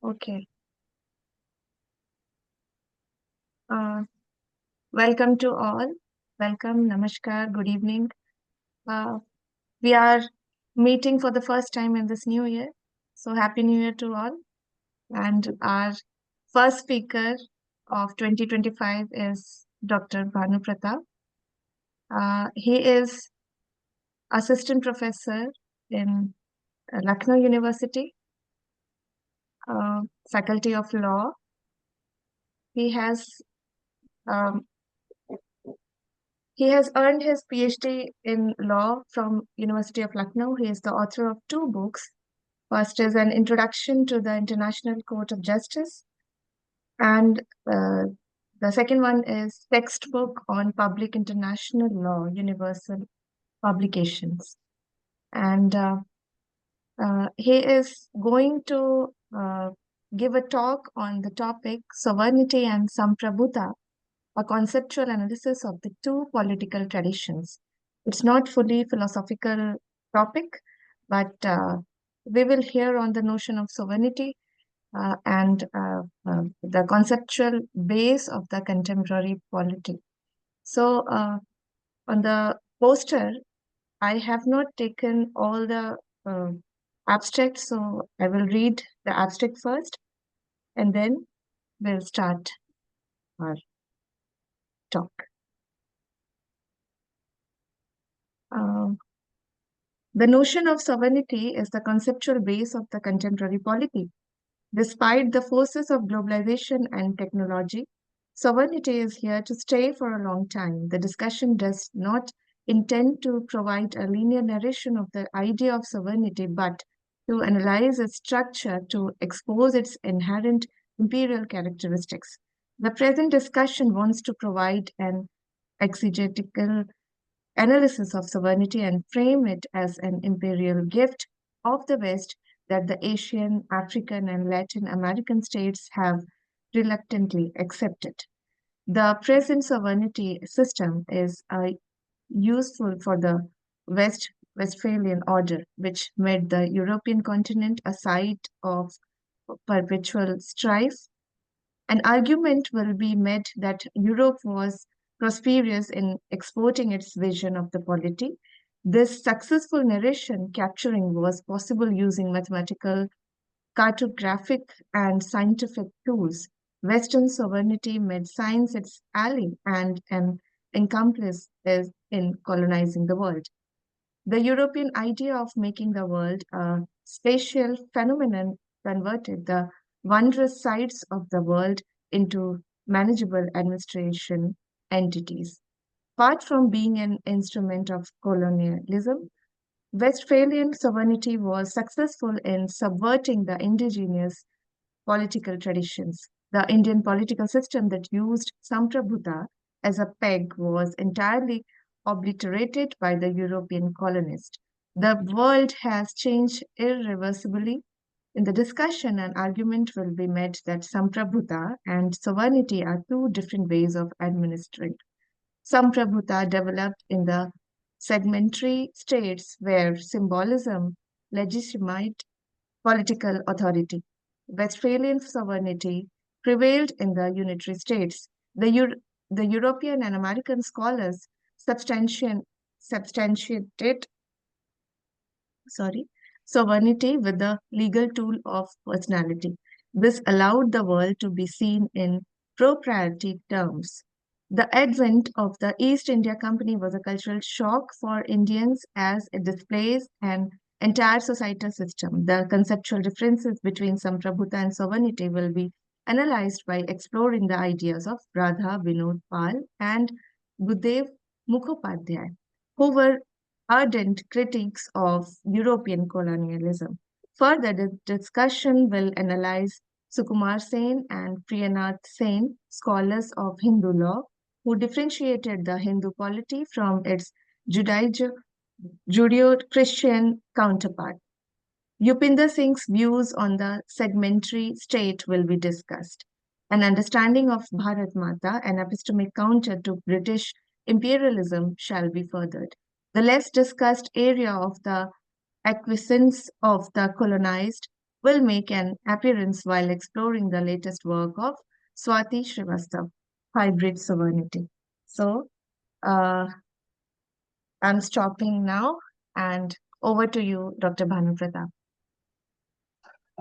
Okay. Uh, Welcome to all. Welcome, namaskar, good evening. Uh, we are meeting for the first time in this new year. So, Happy New Year to all. And our first speaker of 2025 is Dr. Bhanu Pratap. He is assistant professor in Lucknow University, faculty of law. He has um, He has earned his Ph.D. in law from University of Lucknow. He is the author of two books. First is an introduction to the International Court of Justice, and the second one is textbook on public international law, universal publications. And he is going to give a talk on the topic sovereignty and samprabhuta, a conceptual analysis of the two political traditions. It's not fully philosophical topic, but we will hear on the notion of sovereignty and the conceptual base of the contemporary polity. So on the poster, I have not taken all the uh, abstracts, so I will read the abstract first, and then we'll start our talk. Um, The notion of sovereignty is the conceptual base of the contemporary polity. Despite the forces of globalization and technology, sovereignty is here to stay for a long time. The discussion does not intend to provide a linear narration of the idea of sovereignty, but to analyze its structure to expose its inherent imperial characteristics. The present discussion wants to provide an exegetical analysis of sovereignty and frame it as an imperial gift of the West that the Asian, African, and Latin American states have reluctantly accepted. The present sovereignty system is useful for the Westphalian order, which made the European continent a site of perpetual strife. An argument will be made that Europe was prosperous in exporting its vision of the polity. This successful narration capturing was possible using mathematical, cartographic, and scientific tools. Western sovereignty made science its ally and an accomplice in colonizing the world. The European idea of making the world a spatial phenomenon converted the wondrous sights of the world into manageable administration entities. Apart from being an instrument of colonialism, Westphalian sovereignty was successful in subverting the indigenous political traditions. The Indian political system that used Samprabhuta as a peg was entirely obliterated by the European colonist. The world has changed irreversibly. In the discussion, an argument will be made that Samprabhuta and sovereignty are two different ways of administering. Samprabhuta developed in the segmentary states where symbolism legitimate political authority. Westphalian sovereignty prevailed in the unitary states. The European and American scholars substantiated sovereignty with the legal tool of personality. This allowed the world to be seen in propriety terms. The advent of the East India Company was a cultural shock for Indians as it displays an entire societal system. The conceptual differences between Samprabhuta and sovereignty will be analyzed by exploring the ideas of Radha Vinod Pal and Gurudev Mukhopadhyay, who were ardent critics of European colonialism. Further, the discussion will analyze Sukumar Sen and Priyanath Sen, scholars of Hindu law, who differentiated the Hindu polity from its Judeo-Christian counterpart. Yupinder Singh's views on the segmentary state will be discussed. An understanding of Bharat Mata, an epistemic counter to British imperialism, shall be furthered. The less discussed area of the acquiescence of the colonized will make an appearance while exploring the latest work of Swati Srivastav, Hybrid Sovereignty. So, uh, I'm stopping now and over to you, Dr. Bhanu Pratap.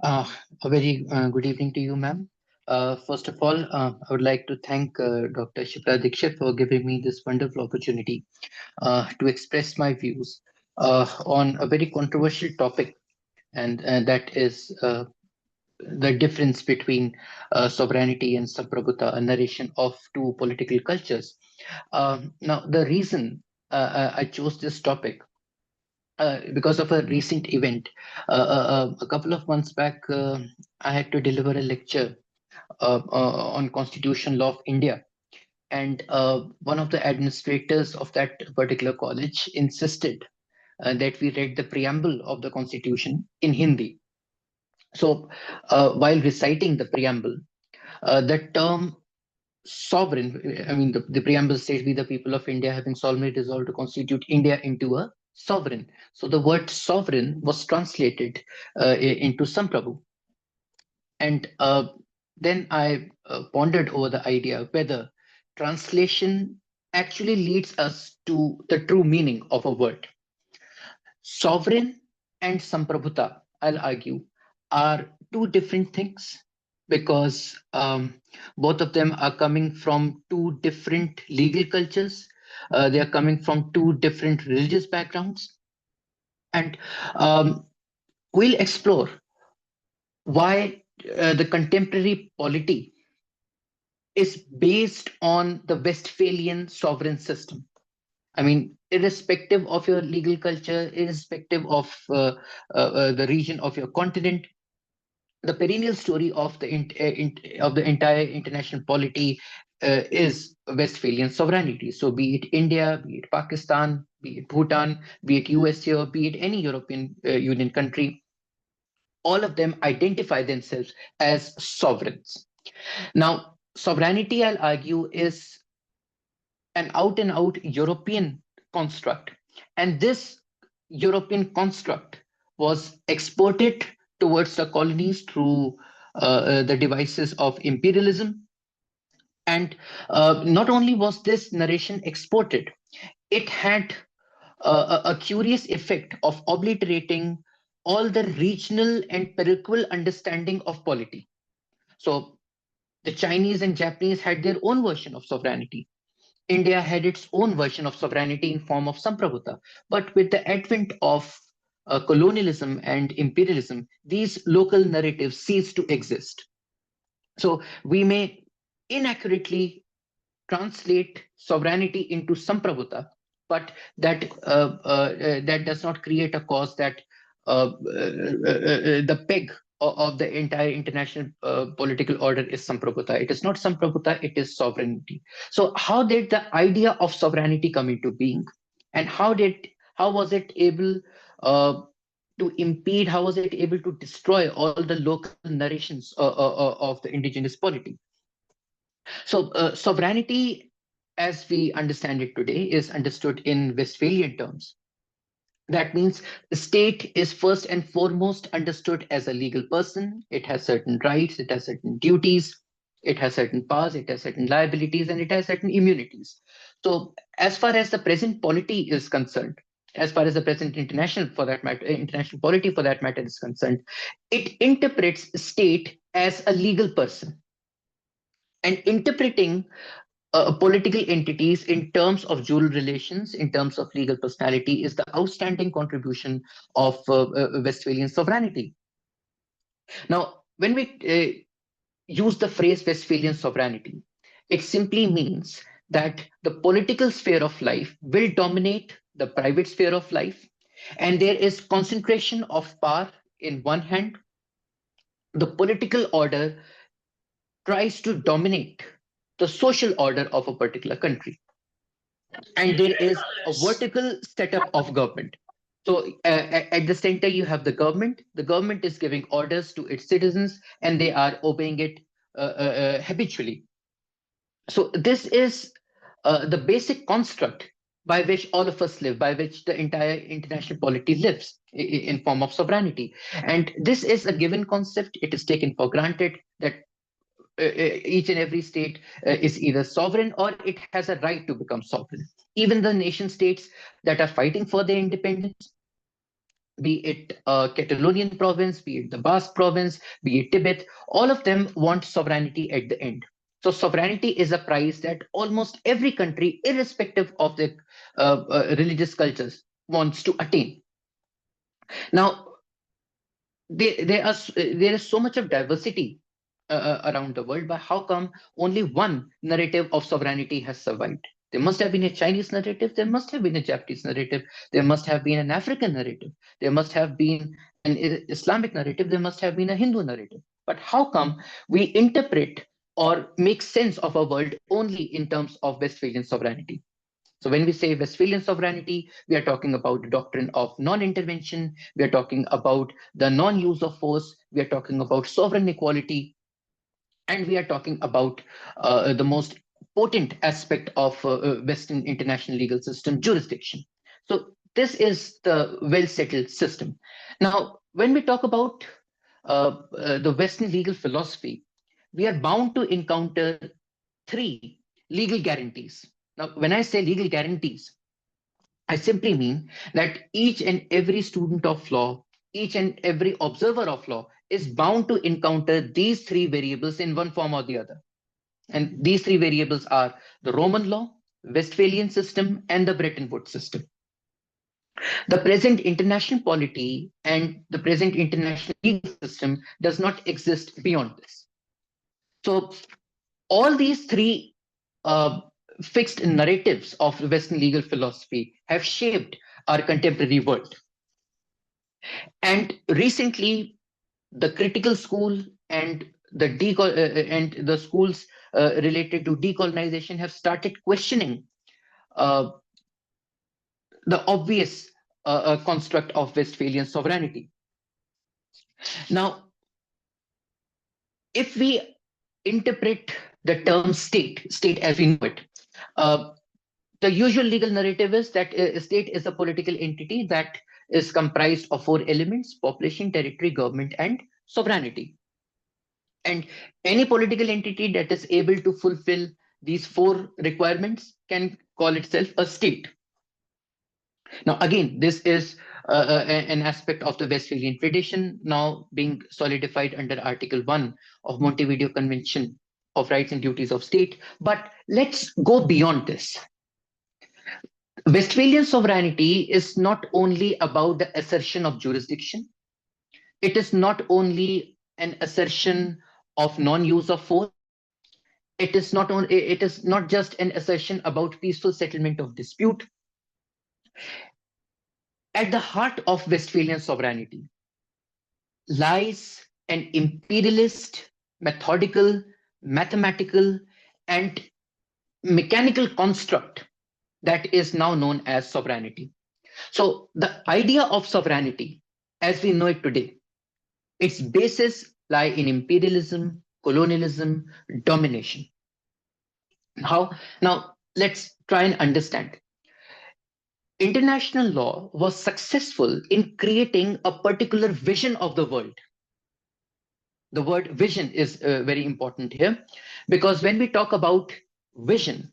Uh, a very good evening to you, ma'am. First of all, I would like to thank Dr. Shipra Dikshit for giving me this wonderful opportunity to express my views on a very controversial topic, and that is the difference between sovereignty and samprabhuta, a narration of two political cultures. Now, the reason I chose this topic because of a recent event. A couple of months back, I had to deliver a lecture on constitutional law of India. And one of the administrators of that particular college insisted that we read the preamble of the constitution in Hindi. So while reciting the preamble, the term sovereign, I mean, the preamble says, we, the people of India, having solemnly resolved to constitute India into a sovereign. So the word sovereign was translated into Samprabhu. And then I pondered over the idea whether translation actually leads us to the true meaning of a word. Sovereign and Samprabhuta, I'll argue, are two different things because both of them are coming from two different legal cultures. They are coming from two different religious backgrounds. And we'll explore why the contemporary polity is based on the Westphalian sovereign system. I mean, irrespective of your legal culture, irrespective of the region of your continent, the perennial story of of the entire international polity is Westphalian sovereignty. So, be it India, be it Pakistan, be it Bhutan, be it USA, or be it any European Union country, all of them identify themselves as sovereigns. Now, sovereignty, I'll argue, is an out and out European construct. And this European construct was exported towards the colonies through the devices of imperialism. And not only was this narration exported, it had a curious effect of obliterating all the regional and parochial understanding of polity. So the Chinese and Japanese had their own version of sovereignty. India had its own version of sovereignty in form of Samprabhuta. But with the advent of colonialism and imperialism, these local narratives ceased to exist. So we may inaccurately translate sovereignty into Samprabhuta, but that does not create a cause that the peg of the entire international political order is Samprabhuta. It is not Samprabhuta, it is sovereignty. So how did the idea of sovereignty come into being? And how was it able to impede, how was it able to destroy all the local narrations of the indigenous polity? So, sovereignty, as we understand it today, is understood in Westphalian terms. That means the state is first and foremost understood as a legal person. It has certain rights, it has certain duties, it has certain powers, it has certain liabilities, and it has certain immunities. So, as far as the present polity is concerned, as far as the present international, for that matter, international polity for that matter is concerned, it interprets state as a legal person and interpreting political entities in terms of dual relations, in terms of legal personality, is the outstanding contribution of Westphalian sovereignty. Now, when we use the phrase Westphalian sovereignty, it simply means that the political sphere of life will dominate the private sphere of life, and there is concentration of power in one hand. The political order tries to dominate the social order of a particular country. And there is a vertical setup of government. So at the center, you have the government. The government is giving orders to its citizens, and they are obeying it habitually. So this is the basic construct by which all of us live, by which the entire international polity lives in form of sovereignty. And this is a given concept. It is taken for granted that each and every state is either sovereign or it has a right to become sovereign. Even the nation states that are fighting for their independence, be it Catalonian province, be it the Basque province, be it Tibet, all of them want sovereignty at the end. So sovereignty is a prize that almost every country, irrespective of their religious cultures, wants to attain. Now, there is so much of diversity around the world, but how come only one narrative of sovereignty has survived? There must have been a Chinese narrative, there must have been a Japanese narrative, there must have been an African narrative, there must have been an Islamic narrative, there must have been a Hindu narrative. But how come we interpret or make sense of a world only in terms of Westphalian sovereignty? So when we say Westphalian sovereignty, we are talking about the doctrine of non-intervention, we are talking about the non-use of force, we are talking about sovereign equality, and we are talking about the most potent aspect of Western international legal system, jurisdiction. So this is the well-settled system. Now, when we talk about the Western legal philosophy, we are bound to encounter three legal guarantees. Now, when I say legal guarantees, I simply mean that each and every student of law, each and every observer of law is bound to encounter these three variables in one form or the other. And these three variables are the Roman law, Westphalian system, and the Bretton Woods system. The present international polity and the present international legal system does not exist beyond this. So all these three uh, fixed narratives of Western legal philosophy have shaped our contemporary world. And recently, the critical school and the schools related to decolonization have started questioning uh, the obvious construct of Westphalian sovereignty. Now, if we interpret the term state as we know it, uh, the usual legal narrative is that a state is a political entity that is comprised of four elements: population, territory, government, and sovereignty. And any political entity that is able to fulfill these four requirements can call itself a state. Now, again, this is an aspect of the Westphalian tradition now being solidified under Article 1 of Montevideo Convention of Rights and Duties of State. But let's go beyond this. Westphalian sovereignty is not only about the assertion of jurisdiction, it is not only an assertion of non-use of force. It is not just an assertion about peaceful settlement of dispute. At the heart of Westphalian sovereignty lies an imperialist, methodical, mathematical, and mechanical construct that is now known as sovereignty. So the idea of sovereignty, as we know it today, its basis lie in imperialism, colonialism, domination. Now let's try and understand. International law was successful in creating a particular vision of the world. The word vision is very important here, because when we talk about vision,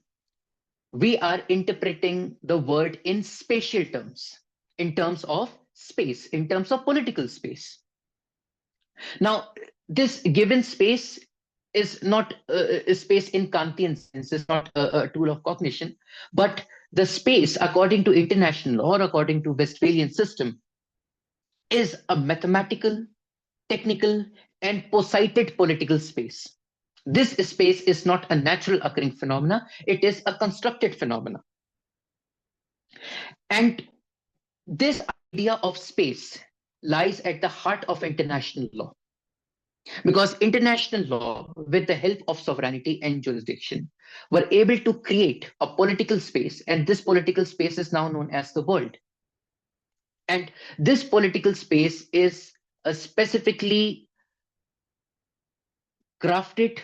we are interpreting the word in spatial terms, in terms of space, in terms of political space. Now, this given space is not a space in Kantian sense, it's not a tool of cognition, but the space, according to international law or according to Westphalian system, is a mathematical, technical, and posited political space. This space is not a natural occurring phenomena, it is a constructed phenomena. And this idea of space lies at the heart of international law. Because international law, with the help of sovereignty and jurisdiction, were able to create a political space, and this political space is now known as the world. And this political space is a specifically crafted,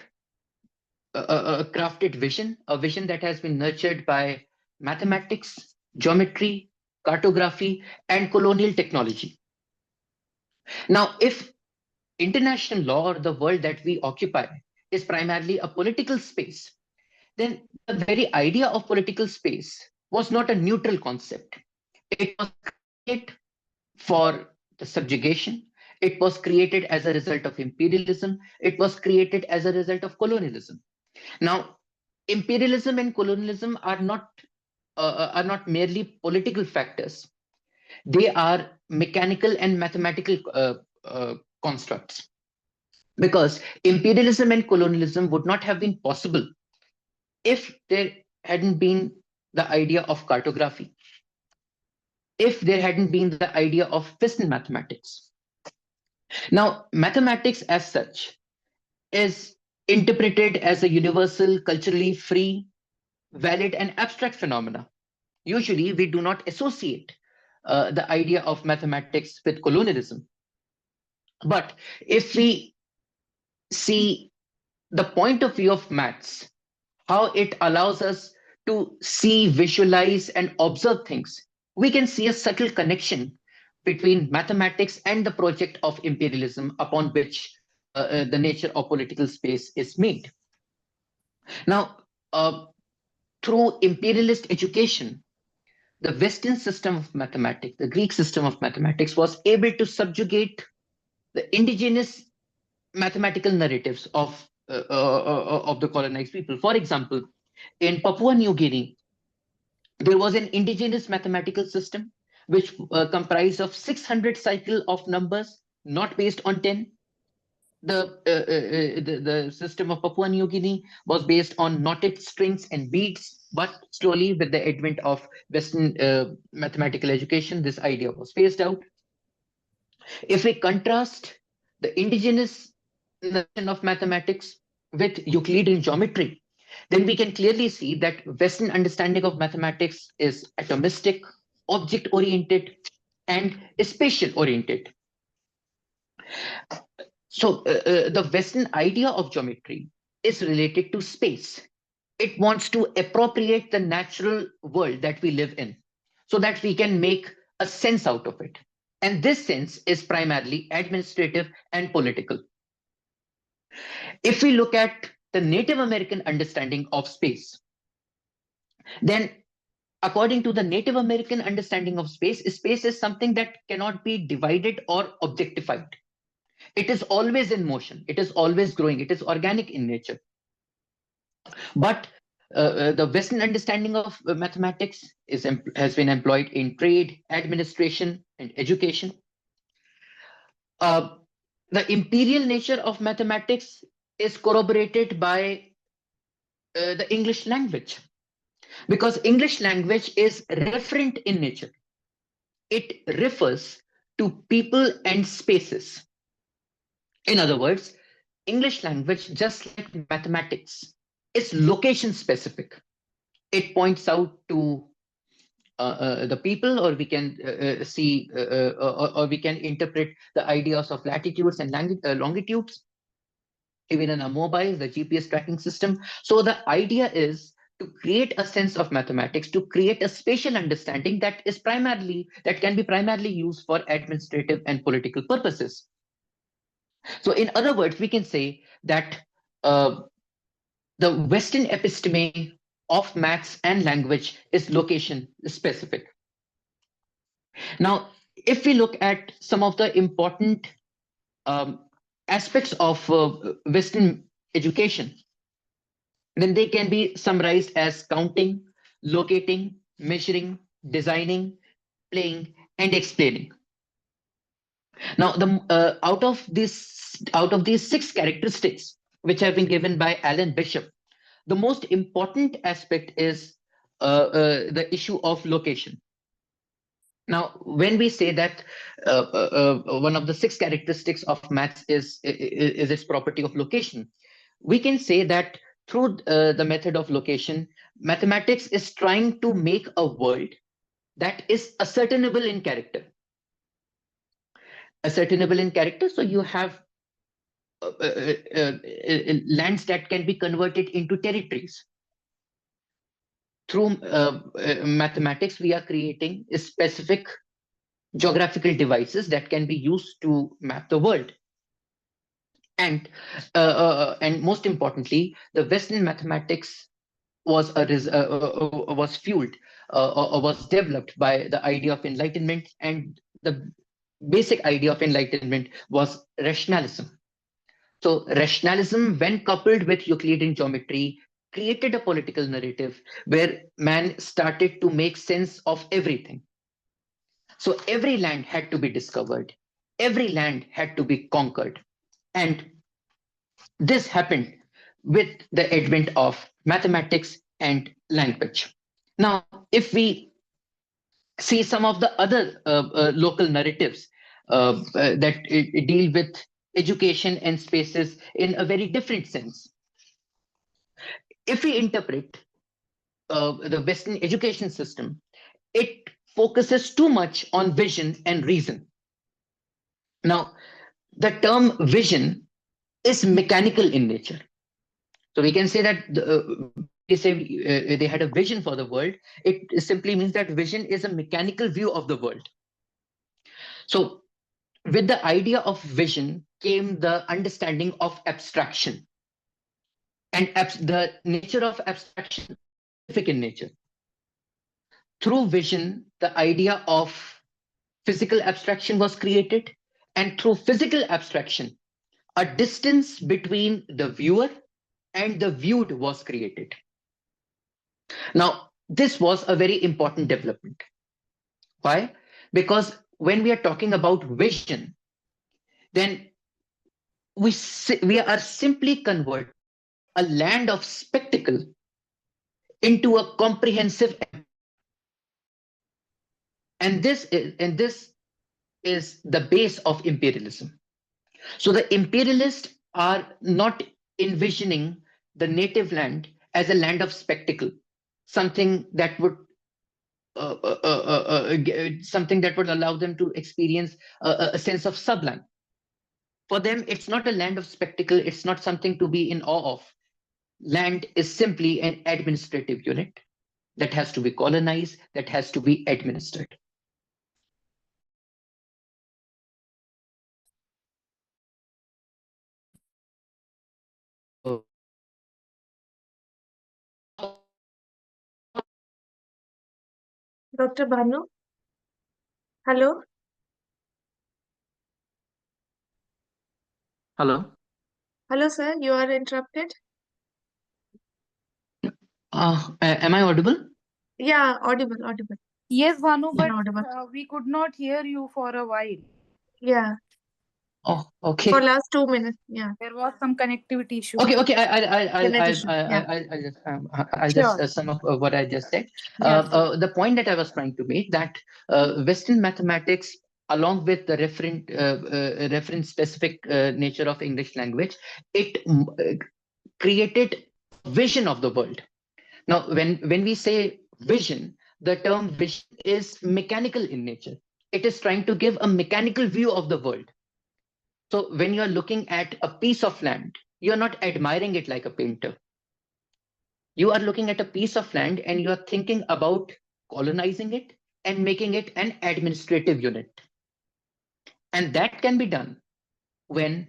crafted vision, a vision that has been nurtured by mathematics, geometry, cartography, and colonial technology. Now, if international law or the world that we occupy is primarily a political space, then the very idea of political space was not a neutral concept. It was created for the subjugation. It was created as a result of imperialism. It was created as a result of colonialism. Now, imperialism and colonialism are not merely political factors. They are mechanical and mathematical constructs. Because imperialism and colonialism would not have been possible if there hadn't been the idea of cartography, if there hadn't been the idea of Western mathematics. Now, mathematics as such is interpreted as a universal, culturally free, valid, and abstract phenomena. Usually, we do not associate the idea of mathematics with colonialism. But if we see the point of view of maths, how it allows us to see, visualize, and observe things, we can see a subtle connection between mathematics and the project of imperialism upon which the nature of political space is made. Now, through imperialist education, the Western system of mathematics, the Greek system of mathematics, was able to subjugate the indigenous mathematical narratives of the colonized people. For example, in Papua New Guinea, there was an indigenous mathematical system which comprised of 600 cycle of numbers, not based on 10. The system of Papua New Guinea was based on knotted strings and beads, but slowly with the advent of Western mathematical education, this idea was phased out. If we contrast the indigenous notion of mathematics with Euclidean geometry, then we can clearly see that Western understanding of mathematics is atomistic, object-oriented, and spatial-oriented. So the Western idea of geometry is related to space. It wants to appropriate the natural world that we live in so that we can make a sense out of it. And this sense is primarily administrative and political. If we look at the Native American understanding of space, then according to the Native American understanding of space, space is something that cannot be divided or objectified. It is always in motion. It is always growing. It is organic in nature. But the Western understanding of mathematics has been employed in trade, administration, and education. The imperial nature of mathematics is corroborated by the English language, because English language is referent in nature. It refers to people and spaces. In other words, English language, just like mathematics, is location specific. It points out to the people, or we can see, or we can interpret the ideas of latitudes and longitudes, even in a mobile, the GPS tracking system. So the idea is to create a sense of mathematics, to create a spatial understanding that can be primarily used for administrative and political purposes. So in other words, we can say that the Western episteme of maths and language is location specific. Now, if we look at some of the important aspects of Western education, then they can be summarized as counting, locating, measuring, designing, playing, and explaining. Now, out of these 6 characteristics, which have been given by Alan Bishop, the most important aspect is the issue of location. Now, when we say that one of the 6 characteristics of maths is its property of location, we can say that through the method of location, mathematics is trying to make a world that is ascertainable in character. Ascertainable in character, so you have lands that can be converted into territories. through mathematics, we are creating specific geographical devices that can be used to map the world. And most importantly, the Western mathematics was fueled or was developed by the idea of enlightenment, and the basic idea of enlightenment was rationalism. So rationalism, when coupled with Euclidean geometry, created a political narrative where man started to make sense of everything. So every land had to be discovered, every land had to be conquered. And this happened with the advent of mathematics and language. Now, if we see some of the other local narratives that deal with education and spaces in a very different sense, if we interpret the Western education system, it focuses too much on vision and reason. Now, the term vision is mechanical in nature. So we can say that they say they had a vision for the world. It simply means that vision is a mechanical view of the world. So with the idea of vision came the understanding of abstraction. And the nature of abstraction is scientific in nature. Through vision, the idea of physical abstraction was created. And through physical abstraction, a distance between the viewer and the viewed was created. Now, this was a very important development. Why? Because when we are talking about vision, then we are simply converting a land of spectacle into a comprehensive. And this is the base of imperialism. So the imperialists are not envisioning the native land as a land of spectacle, something that would something that would allow them to experience a sense of sublime. For them, it's not a land of spectacle. It's not something to be in awe of. Land is simply an administrative unit that has to be colonized, that has to be administered. Dr. Bhanu? Hello? Hello? Hello, sir. You are interrupted? Am I audible? Yeah, audible, audible. Yes, Bhanu, but Audible. we could not hear you for a while. Yeah, Oh, for okay. last 2 minutes. Yeah, There was some connectivity issue. Okay. internet issue. Yeah, I'll just Sure. sum up what I just said. Yes. The point that I was trying to make, that Western mathematics, along with the reference specific nature of English language, it created vision of the world. Now, when we say vision, the term vision is mechanical in nature. It is trying to give a mechanical view of the world. So when you're looking at a piece of land, you're not admiring it like a painter. You are looking at a piece of land and you're thinking about colonizing it and making it an administrative unit. And that can be done when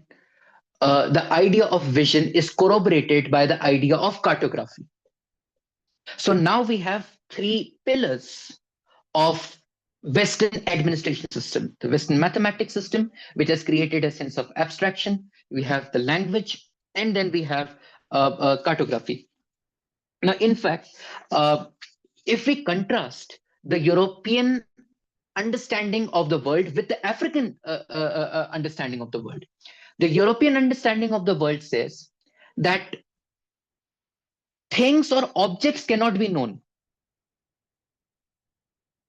the idea of vision is corroborated by the idea of cartography. So now we have three pillars of Western administration system: the Western mathematics system, which has created a sense of abstraction. We have the language, and then we have cartography. Now, in fact, if we contrast the European understanding of the world with the African understanding of the world, the European understanding of the world says that things or objects cannot be known,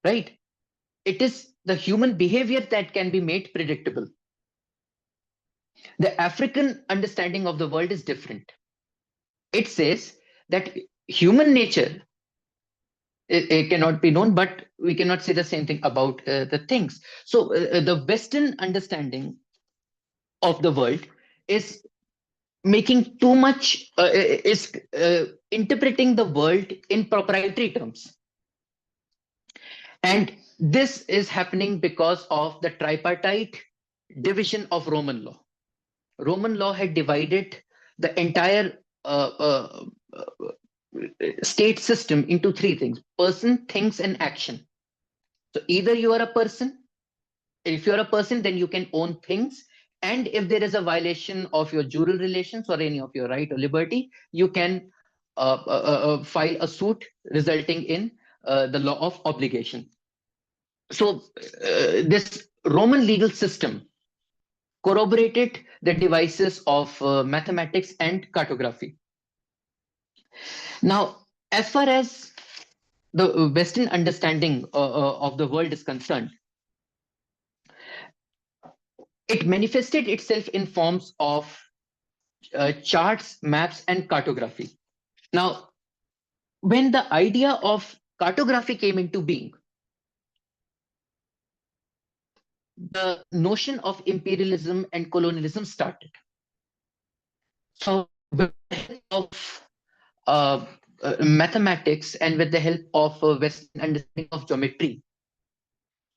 right? It is the human behavior that can be made predictable. The African understanding of the world is different. It says that human nature it cannot be known, but we cannot say the same thing about the things. So the Western understanding of the world is making too much, is interpreting the world in proprietary terms. And this is happening because of the tripartite division of Roman law. Roman law had divided the entire state system into three things: person, things, and action. So either you are a person, if you're a person, then you can own things. And if there is a violation of your jural relations or any of your right or liberty, you can file a suit resulting in the law of obligation. So this Roman legal system corroborated the devices of mathematics and cartography. Now, as far as the Western understanding of the world is concerned, it manifested itself in forms of charts, maps, and cartography. Now, when the idea of cartography came into being, the notion of imperialism and colonialism started. So, with the help of mathematics and with the help of Western understanding of geometry,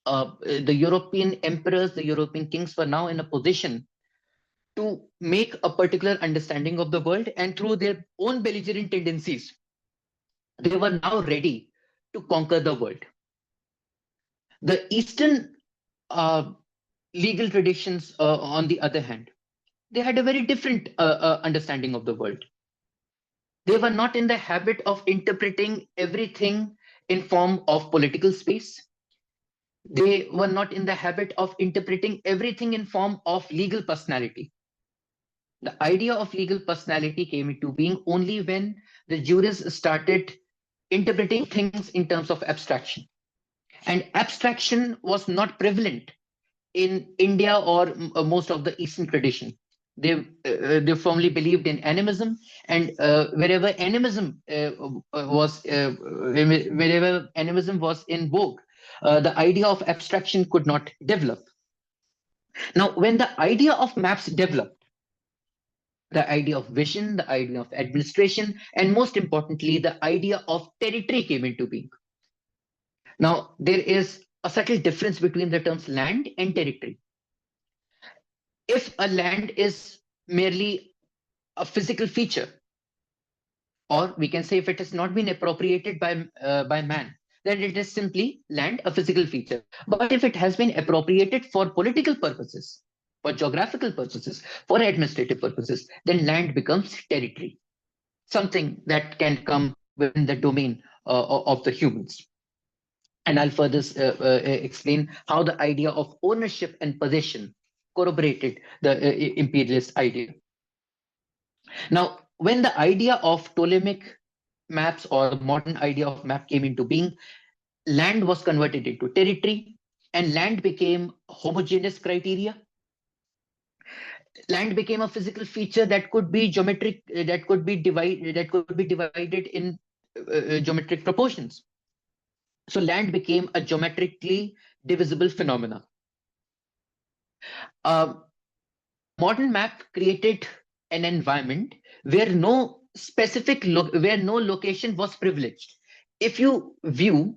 the European emperors, the European kings were now in a position to make a particular understanding of the world, and through their own belligerent tendencies, they were now ready to conquer the world. The Eastern legal traditions, on the other hand, they had a very different understanding of the world. They were not in the habit of interpreting everything in form of political space. They were not in the habit of interpreting everything in form of legal personality. The idea of legal personality came into being only when the jurists started interpreting things in terms of abstraction. And abstraction was not prevalent in India or most of the Eastern tradition. They firmly believed in animism, and wherever animism was in vogue, the idea of abstraction could not develop. Now, when the idea of maps developed, the idea of vision, the idea of administration, and most importantly, the idea of territory came into being. Now, there is a subtle difference between the terms land and territory. If a land is merely a physical feature, or we can say if it has not been appropriated by man, then it is simply land, a physical feature. But if it has been appropriated for political purposes, for geographical purposes, for administrative purposes, then land becomes territory, something that can come within the domain of the humans. And I'll further explain how the idea of ownership and possession corroborated the imperialist idea. Now, when the idea of Ptolemaic maps or the modern idea of map came into being, land was converted into territory, and land became homogeneous criteria. Land became a physical feature that could be geometric, that could be divided in geometric proportions. So land became a geometrically divisible phenomena. Modern map created an environment where no location was privileged. If you view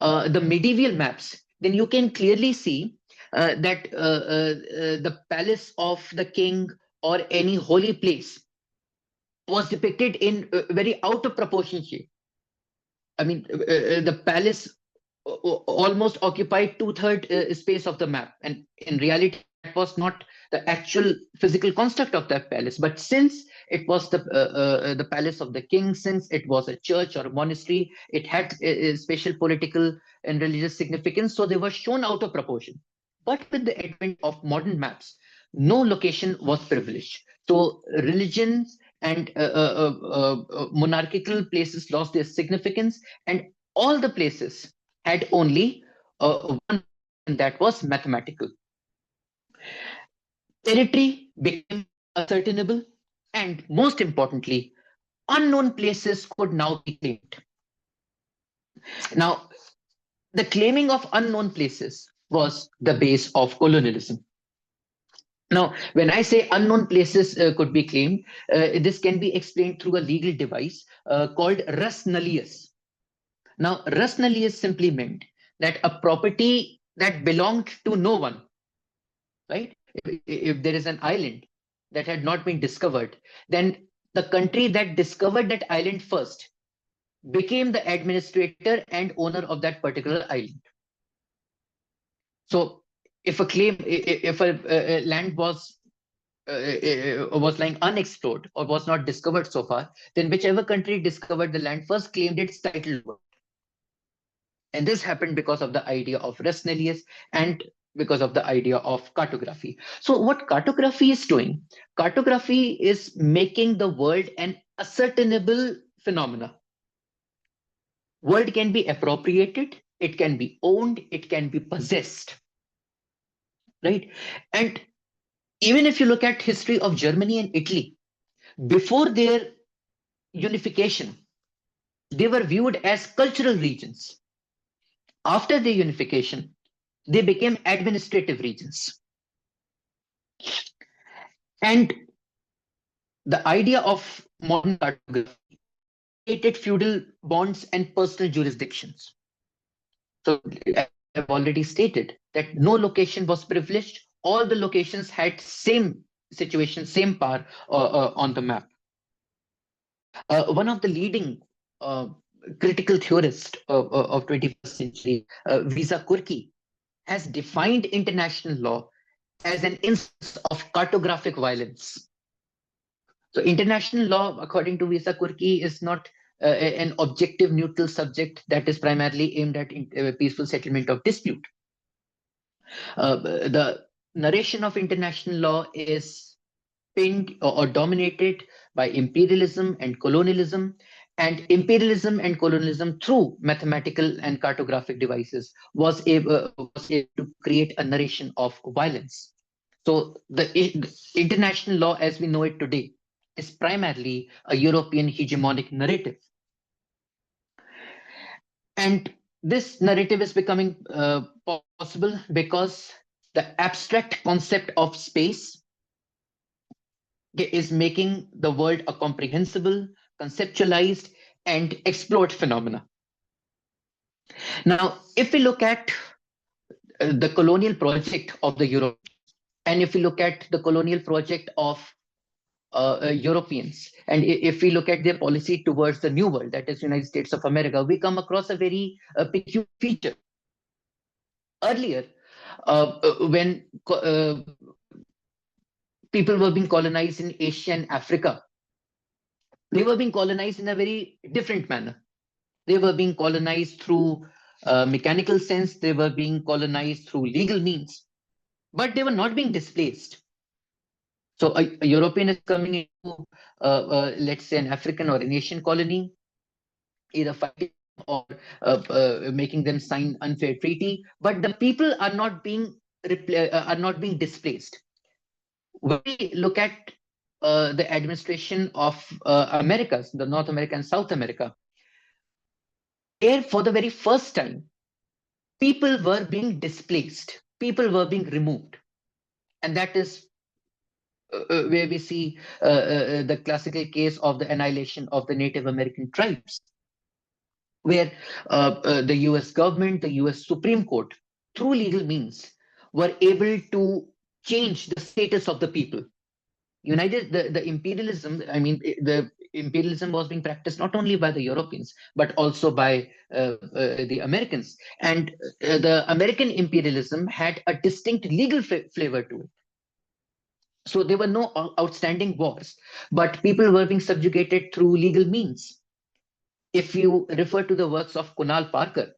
the medieval maps, then you can clearly see that the palace of the king or any holy place was depicted in very out of proportion shape. I mean, the palace almost occupied two-thirds space of the map, and in reality, that was not the actual physical construct of that palace. But since it was the palace of the king, since it was a church or a monastery, it had a special political and religious significance, so they were shown out of proportion. But with the advent of modern maps, no location was privileged. So religions and monarchical places lost their significance, and all the places had only one, and that was mathematical. Territory became ascertainable, and most importantly, unknown places could now be claimed. Now, the claiming of unknown places was the base of colonialism. Now, when I say unknown places could be claimed, this can be explained through a legal device called res nullius. Now, res nullius simply meant that a property that belonged to no one, right? If there is an island that had not been discovered, then the country that discovered that island first became the administrator and owner of that particular island. So, if a claim, if a land was lying unexplored or was not discovered so far, then whichever country discovered the land first claimed its title over. And this happened because of the idea of res nullius and because of the idea of cartography. So what cartography is doing, cartography is making the world an ascertainable phenomena. World can be appropriated, it can be owned, it can be possessed, right? And even if you look at history of Germany and Italy, before their unification, they were viewed as cultural regions. After their unification, they became administrative regions. And the idea of modern cartography created feudal bonds and personal jurisdictions. So, as I've already stated, that no location was privileged, all the locations had same situation, same power on the map. One of the leading critical theorists of 21st century, Visa Kurki, has defined international law as an instance of cartographic violence. So international law, according to Visa Kurki, is not an objective neutral subject that is primarily aimed at peaceful settlement of dispute. The narration of international law is pinned or dominated by imperialism and colonialism, and imperialism and colonialism through mathematical and cartographic devices was able to create a narration of violence. So the international law as we know it today is primarily a European hegemonic narrative. And this narrative is becoming possible because the abstract concept of space is making the world a comprehensible, conceptualized, and explored phenomena. Now, if we look at the colonial project of the Europe, and if we look at the colonial project of Europeans, and if we look at their policy towards the New World, that is United States of America, we come across a very peculiar feature. Earlier, when people were being colonized in Asia and Africa, they were being colonized in a very different manner. They were being colonized through mechanical sense, they were being colonized through legal means, but they were not being displaced. So a European is coming into, let's say, an African or an Asian colony, either fighting or making them sign unfair treaty, but the people are not being displaced. When we look at the administration of Americas, the North America and South America, here for the very first time, people were being displaced, people were being removed, and that is where we see the classical case of the annihilation of the Native American tribes, where the US government, the US Supreme Court, through legal means, were able to change the status of the people. The imperialism, I mean, the imperialism was being practiced not only by the Europeans, but also by the Americans. And the American imperialism had a distinct legal flavor to it. So there were no outstanding wars, but people were being subjugated through legal means. If you refer to the works of Kunal Parker,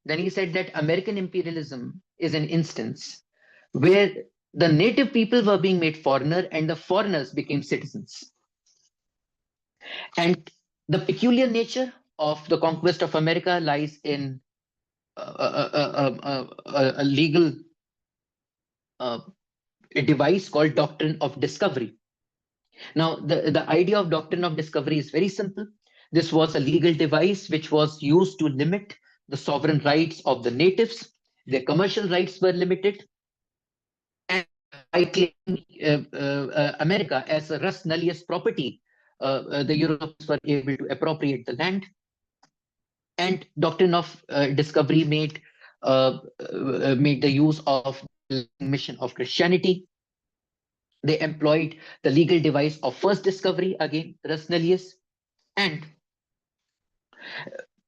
then he said that American imperialism is an instance where the native people were being made foreigner and the foreigners became citizens. And the peculiar nature of the conquest of America lies in a legal a device called doctrine of discovery. Now, the idea of doctrine of discovery is very simple. This was a legal device which was used to limit the sovereign rights of the natives. Their commercial rights were limited. And by claiming America as a res nullius property, the Europeans were able to appropriate the land, and doctrine of discovery made the use of the mission of Christianity. They employed the legal device of first discovery, again res nullius, and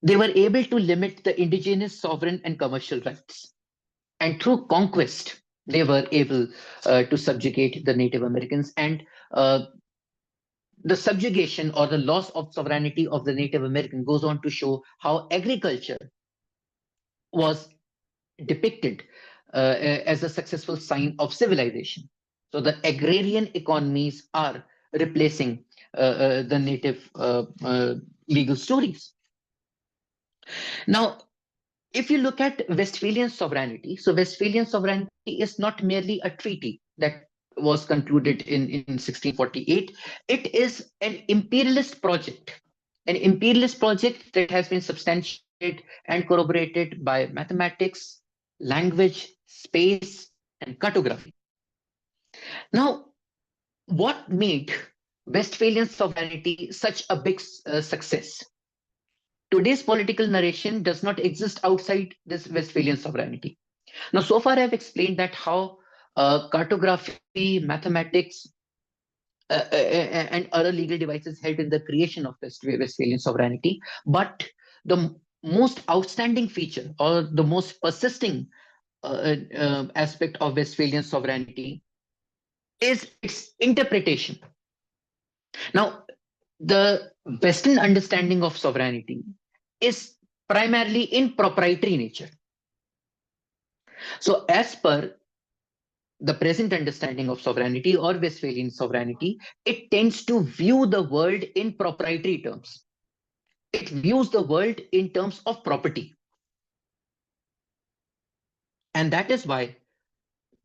they were able to limit the indigenous sovereign and commercial rights. And through conquest, they were able to subjugate the Native Americans. And the subjugation or the loss of sovereignty of the Native American goes on to show how agriculture was depicted as a successful sign of civilization. So the agrarian economies are replacing the native legal stories. Now, if you look at Westphalian sovereignty, so Westphalian sovereignty is not merely a treaty that was concluded in 1648. It is an imperialist project that has been substantiated and corroborated by mathematics, language, space, and cartography. Now, what made Westphalian sovereignty such a big success? Today's political narration does not exist outside this Westphalian sovereignty. Now, so far I've explained that how cartography, mathematics, and other legal devices helped in the creation of Westphalian sovereignty. But the most outstanding feature or the most persisting aspect of Westphalian sovereignty is its interpretation. Now, the Western understanding of sovereignty is primarily in proprietary nature. So, as per the present understanding of sovereignty or Westphalian sovereignty, it tends to view the world in proprietary terms. It views the world in terms of property. And that is why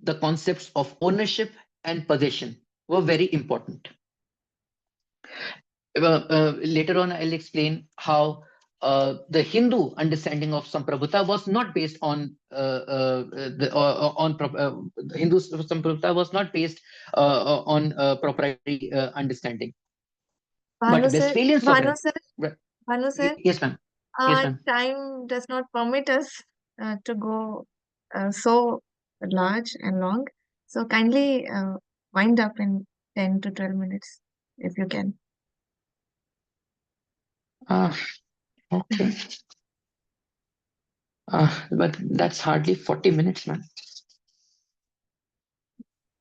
the concepts of ownership and possession were very important. Later on, I'll explain how the Hindu understanding of SAMPRABHUTA was not based on the Hindu SAMPRABHUTA was not based on proprietary understanding. Bhanu But sir, Westphalian Bhanu sovereignty. sir, Bhanu sir, Yes, ma'am. Yes, ma'am. time does not permit us to go so large and long. So kindly wind up in 10 to 12 minutes if you can. Okay. But that's hardly 40 minutes, ma'am.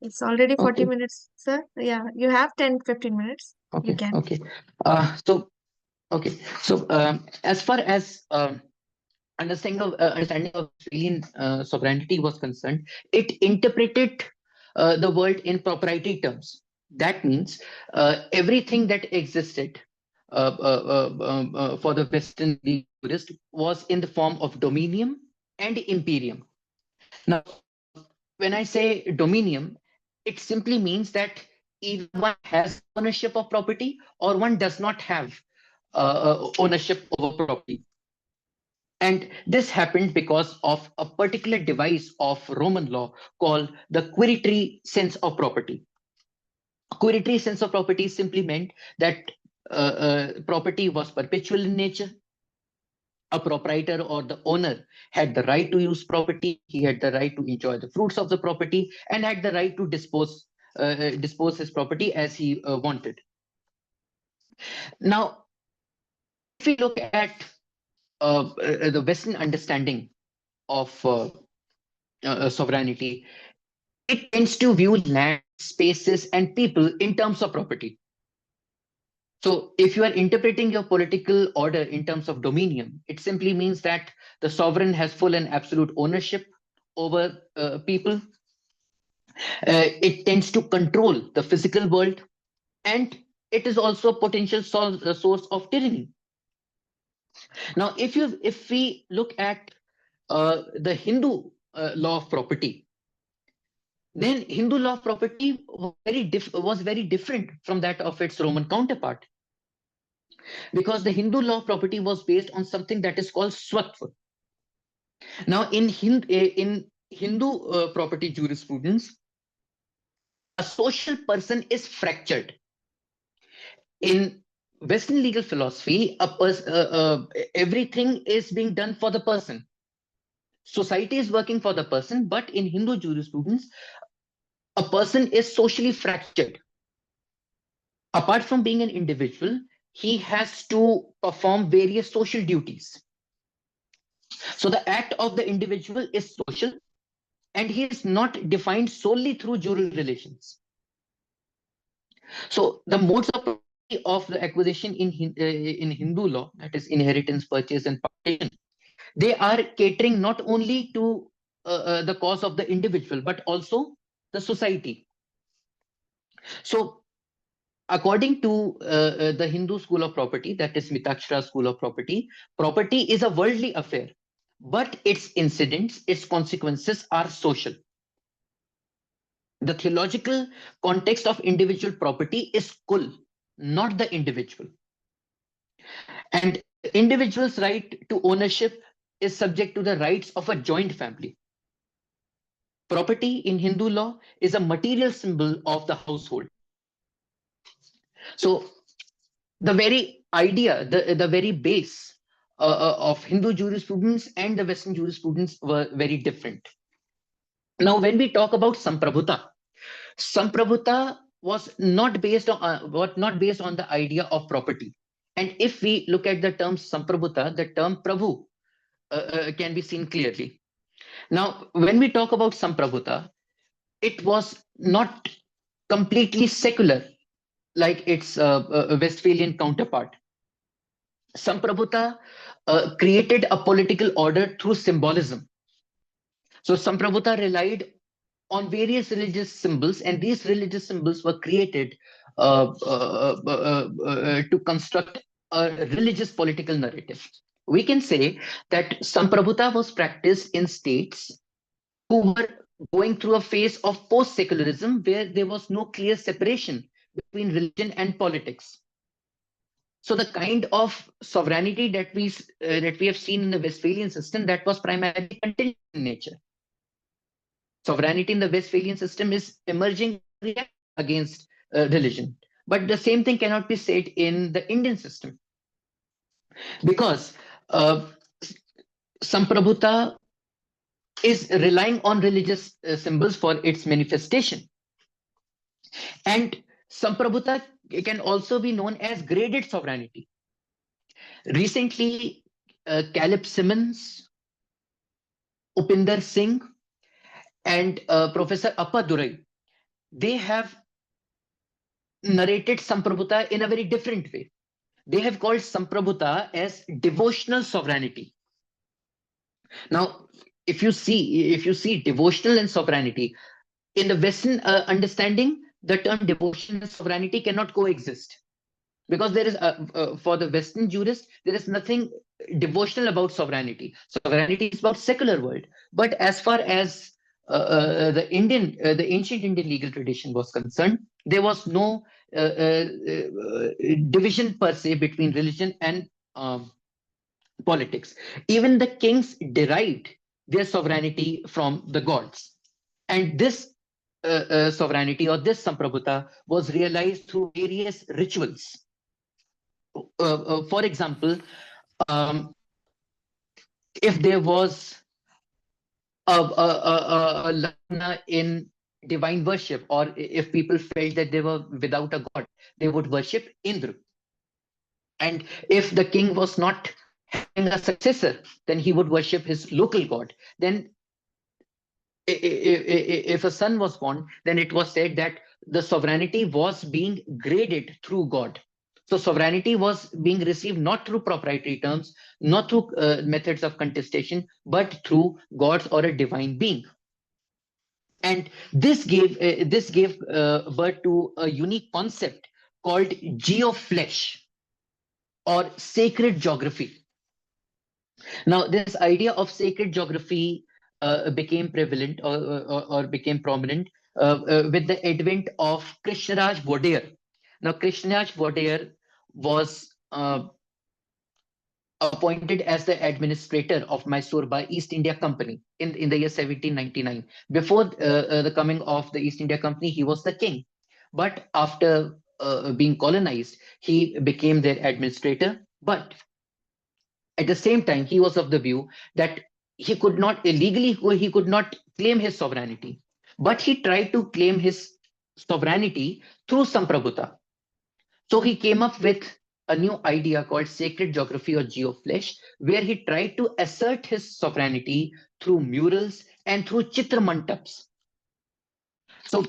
It's already 40 Okay. minutes, sir. Yeah, you have 10-15 minutes. Okay. You can. Okay. So as far as understanding of Westphalian sovereignty was concerned, it interpreted the world in proprietary terms. That means everything that existed for the Western jurist was in the form of dominium and imperium. Now, when I say dominium, it simply means that either one has ownership of property or one does not have ownership over property. And this happened because of a particular device of Roman law called the quiritory sense of property. Quiritory sense of property simply meant that property was perpetual in nature. A proprietor or the owner had the right to use property. He had the right to enjoy the fruits of the property and had the right to dispose his property as he wanted. Now, if we look at the Western understanding of sovereignty, it tends to view land, spaces, and people in terms of property. So if you are interpreting your political order in terms of dominion, it simply means that the sovereign has full and absolute ownership over people. It tends to control the physical world, and it is also a potential source of tyranny. Now, if we look at the Hindu law of property, then Hindu law of property was very different from that of its Roman counterpart, because the Hindu law of property was based on something that is called swatva. Now, in Hindu property jurisprudence, a social person is fractured. In Western legal philosophy, everything is being done for the person. Society is working for the person, but in Hindu jurisprudence, a person is socially fractured. Apart from being an individual, he has to perform various social duties. So the act of the individual is social, and he is not defined solely through jural relations. So the modes of property of the acquisition in Hindu law, that is inheritance, purchase, and partition, they are catering not only to the cause of the individual, but also the society. So according to the Hindu school of property, that is Mitakshara school of property, property is a worldly affair, but its incidents, its consequences are social. The theological context of individual property is kul, not the individual. And individual's right to ownership is subject to the rights of a joint family. Property in Hindu law is a material symbol of the household. So the very idea, the very base of Hindu jurisprudence and the Western jurisprudence were very different. Now, when we talk about Samprabhuta was not based on the idea of property. And if we look at the term Samprabhuta, the term Prabhu can be seen clearly. Now, when we talk about Samprabhuta, it was not completely secular like its Westphalian counterpart. Samprabhuta created a political order through symbolism. So Samprabhuta relied on various religious symbols, and these religious symbols were created to construct a religious political narrative. We can say that Samprabhuta was practiced in states who were going through a phase of post-secularism where there was no clear separation between religion and politics. So the kind of sovereignty that we have seen in the Westphalian system, that was primarily contingent in nature. Sovereignty in the Westphalian system is emerging against religion. But the same thing cannot be said in the Indian system, because Samprabhuta is relying on religious symbols for its manifestation. And Samprabhuta can also be known as graded sovereignty. Recently, Caleb Simmons, Upinder Singh, and Professor Appadurai, they have narrated Samprabhuta in a very different way. They have called Samprabhuta as devotional sovereignty. Now, if you see devotional and sovereignty, in the Western understanding, the term devotion and sovereignty cannot coexist, because there is for the Western jurist, there is nothing devotional about sovereignty. Sovereignty is about secular world. But as far as the ancient Indian legal tradition was concerned, there was no division per se between religion and politics. Even the kings derived their sovereignty from the gods, and this sovereignty, or this Samprabhuta, was realized through various rituals. For example, if there was a lagna in divine worship, or if people felt that they were without a god, they would worship Indra. And if the king was not having a successor, then he would worship his local god. Then if a son was born, then it was said that the sovereignty was being graded through God. So sovereignty was being received not through proprietary terms, not through methods of contestation, but through gods or a divine being. And this gave birth to a unique concept called geoflesh, or sacred geography. Now, this idea of sacred geography became prevalent, or became prominent with the advent of Krishnaraj Vodeyar. Now, Krishnaraj Vodeyar was appointed as the administrator of Mysore by East India Company in the year 1799. Before the coming of the East India Company, he was the king. But after being colonized, he became their administrator. But at the same time, he was of the view that he could not illegally, he could not claim his sovereignty. But he tried to claim his sovereignty through Samprabhuta. So he came up with a new idea called sacred geography or geoflesh, where he tried to assert his sovereignty through murals and through chitramantaps. So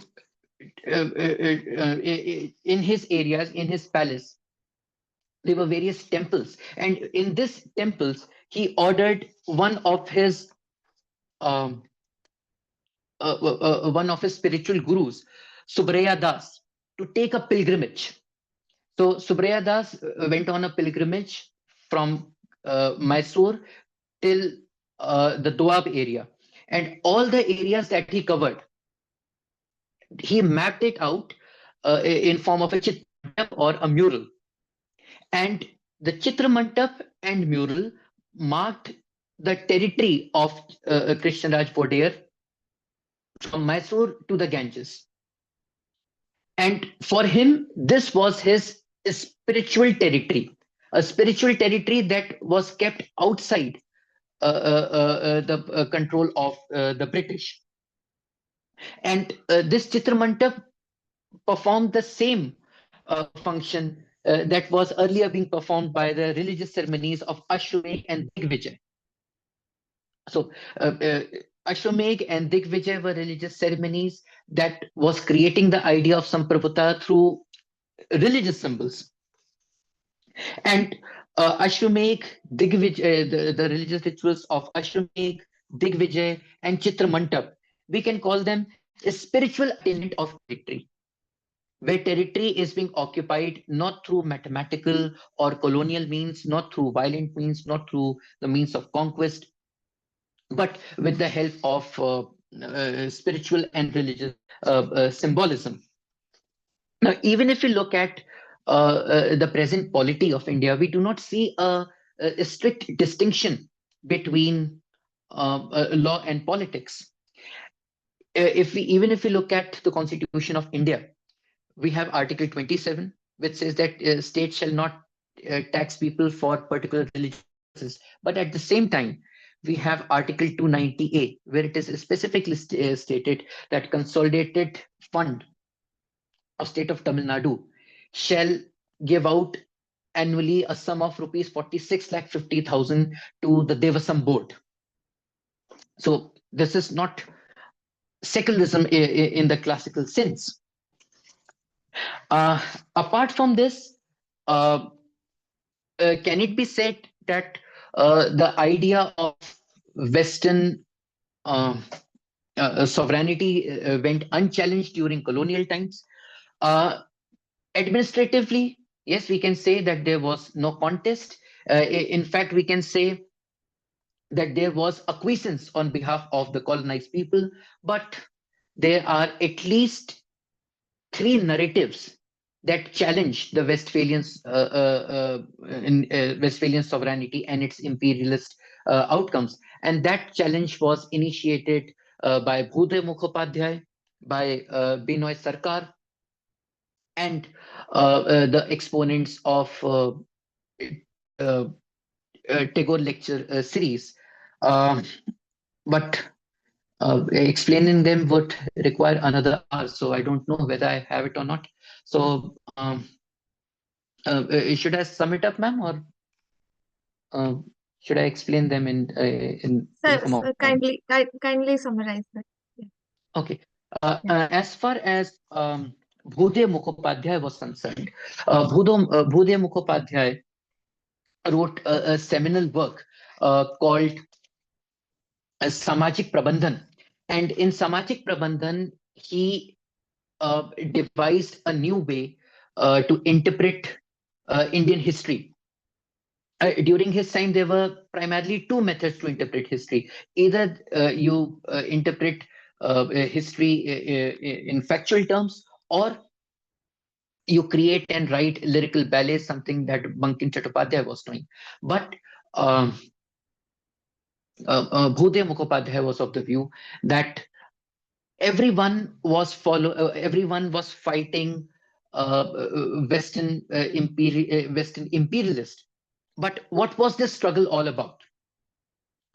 in his areas, in his palace, there were various temples, and in these temples, he ordered um, one of his spiritual gurus, Subraya Das, to take a pilgrimage. So Subraya Das went on a pilgrimage from Mysore till the Doab area, and all the areas that he covered, he mapped it out in form of a chitramantap or a mural. And the chitramantap and mural marked the territory of Krishnaraj Vodeyar from Mysore to the Ganges. And for him, this was his spiritual territory, a spiritual territory that was kept outside the control of the British. And this Chitramantap performed the same function that was earlier being performed by the religious ceremonies of Ashwamedh and Digvijay. So Ashwamedh and Digvijay were religious ceremonies that was creating the idea of Samprabhuta through religious symbols. And Ashwamedh, Digvijay, the religious rituals of Ashwamedh, Digvijay, and Chitramantap, we can call them a spiritual attainment of territory, where territory is being occupied not through mathematical or colonial means, not through violent means, not through the means of conquest, but with the help of spiritual and religious symbolism. Now, even if we look at the present polity of India, we do not see a strict distinction between law and politics. Even if we look at the Constitution of India, we have Article 27, which says that states shall not tax people for particular religious purposes. But at the same time, we have Article 290A, where it is specifically stated that consolidated fund of state of Tamil Nadu shall give out annually a sum of rupees 46,50,000 to the Devasam board. So this is not secularism in the classical sense. Apart from this, can it be said that the idea of Western sovereignty went unchallenged during colonial times? Administratively, yes, we can say that there was no contest. In fact, we can say that there was acquiescence on behalf of the colonized people, but there are at least three narratives that challenge the Westphalian sovereignty and its imperialist outcomes. And that challenge was initiated by Bhudev Mukhopadhyay, by Binoy Sarkar, and the exponents of Tagore lecture series. But explaining them would require another hour, so I don't know whether I have it or not. So should I sum it up, ma'am, or should I explain them in Sir, form of kindly summarize that. Yeah. Okay. As far as Bhudev Mukhopadhyay was concerned, Bhudev Mukhopadhyay wrote a seminal work called Samajik Prabandhan. And in Samajik Prabandhan, he devised a new way to interpret Indian history. During his time, there were primarily two methods to interpret history. Either you interpret history in factual terms, or you create and write lyrical ballets, something that Bankim Chattopadhyay was doing. But Bhudev Mukhopadhyay was of the view that everyone was fighting Western imperialist. But what was this struggle all about?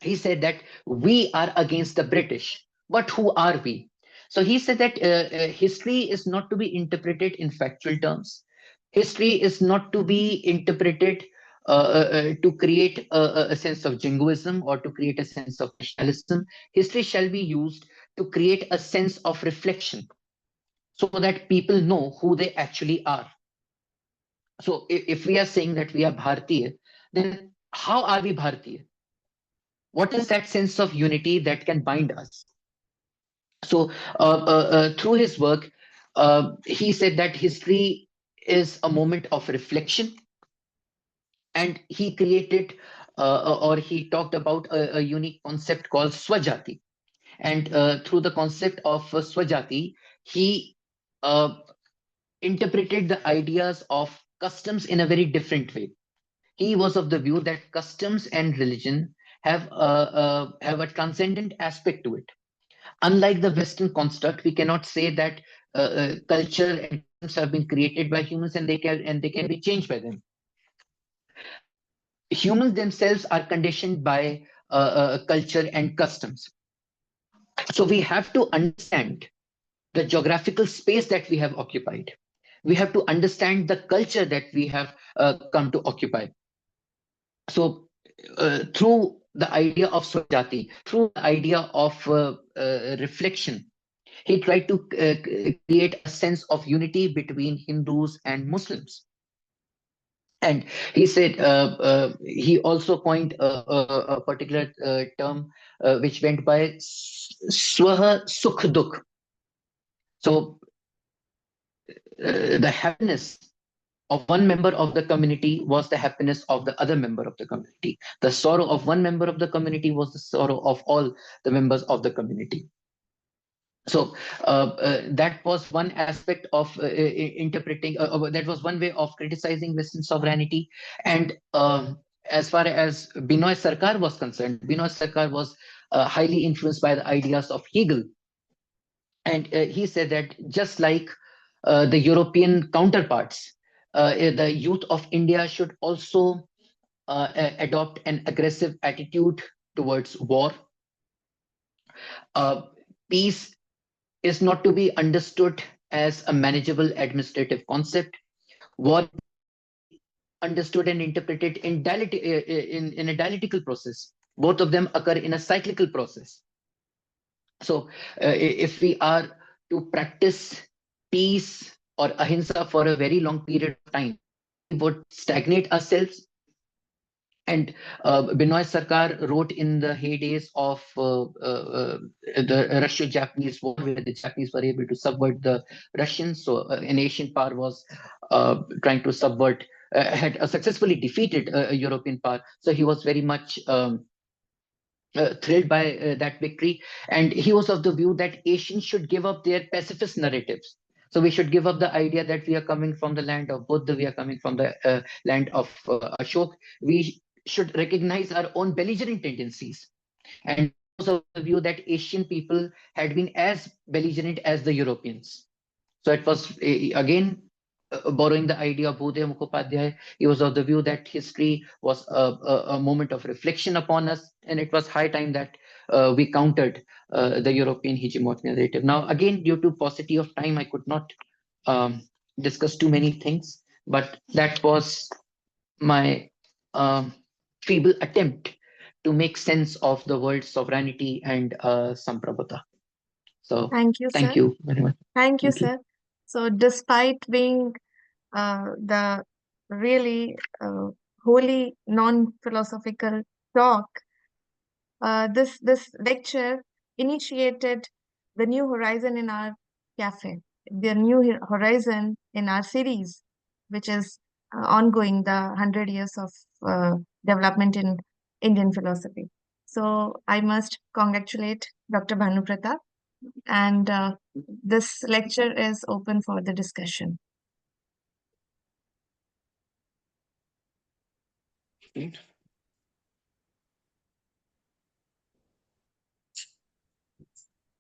He said that we are against the British, but who are we? So he said that history is not to be interpreted in factual terms. History is not to be interpreted to create a sense of jingoism or to create a sense of nationalism. History shall be used to create a sense of reflection so that people know who they actually are. So if we are saying that we are Bharatiya, then how are we Bharatiya? What is that sense of unity that can bind us? So, through his work, he said that history is a moment of reflection, and he created or he talked about a unique concept called Swajati. And through the concept of Swajati, he uh, interpreted the ideas of customs in a very different way. He was of the view that customs and religion have a transcendent aspect to it. Unlike the Western construct, we cannot say that culture and customs have been created by humans and they can be changed by them. Humans themselves are conditioned by culture and customs. So we have to understand the geographical space that we have occupied. We have to understand the culture that we have come to occupy. So through the idea of Swajati, through the idea of reflection, he tried to create a sense of unity between Hindus and Muslims. And he said he also coined a particular term which went by Swaha Sukh Dukh. So the happiness of one member of the community was the happiness of the other member of the community. The sorrow of one member of the community was the sorrow of all the members of the community. So that was one aspect of interpreting, that was one way of criticizing Western sovereignty. And as far as Binoy Sarkar was concerned, Binoy Sarkar was highly influenced by the ideas of Hegel. And he said that just like the European counterparts, the youth of India should also adopt an aggressive attitude towards war. Peace is not to be understood as a manageable administrative concept. War understood and interpreted in a dialectical process. Both of them occur in a cyclical process. So if we are to practice peace or ahimsa for a very long period of time, we would stagnate ourselves. And Binoy Sarkar wrote in the heydays of the Russo-Japanese War, where the Japanese were able to subvert the Russians. So an Asian power was trying to subvert, had successfully defeated a European power. So he was very much thrilled by that victory. And he was of the view that Asians should give up their pacifist narratives. So we should give up the idea that we are coming from the land of Buddha, we are coming from the land of Ashok. We should recognize our own belligerent tendencies. And was of the view that Asian people had been as belligerent as the Europeans. So it was again borrowing the idea of Bhudev Mukhopadhyay. He was of the view that history was a moment of reflection upon us, and it was high time that we countered the European hegemonic narrative. Now, again, due to paucity of time, I could not um, discuss too many things, but that was my um, feeble attempt to make sense of the world's sovereignty and Samprabhuta. So, Thank you, thank sir. you very much. Thank you, Thank you. sir. So, despite being the really wholly non-philosophical talk, this lecture initiated the new horizon in our cafe, the new horizon in our series, which is ongoing, the 100 years of development in Indian philosophy. So I must congratulate Dr. Bhanu Pratap, and this lecture is open for the discussion.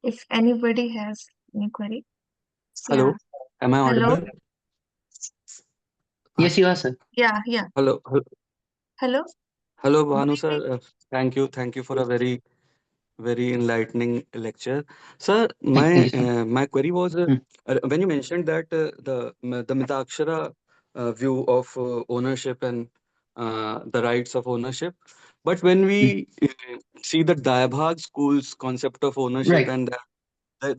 if anybody has any query. Hello, am I Hello. audible? Yes, you are, sir. Yeah. Hello, Hello. hello, Good Bhanu evening. sir. Thank you for a very enlightening lecture, sir. Thank you, sir. My query was Hmm. when you mentioned that the Mitakshara view of ownership and the rights of ownership, but when Hmm. we see the Dayabhag school's concept of ownership, Right, and